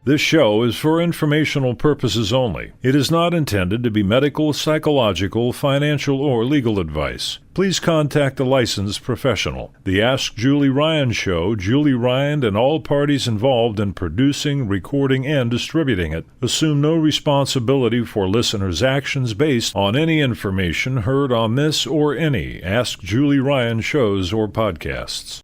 This show is for informational purposes only. It is not intended to be medical, psychological, financial, or legal advice. Please contact a licensed professional. The Ask Julie Ryan Show, Julie Ryan and all parties involved in producing, recording, and distributing it assume no responsibility for listeners' actions based on any information heard on this or any Ask Julie Ryan shows or podcasts.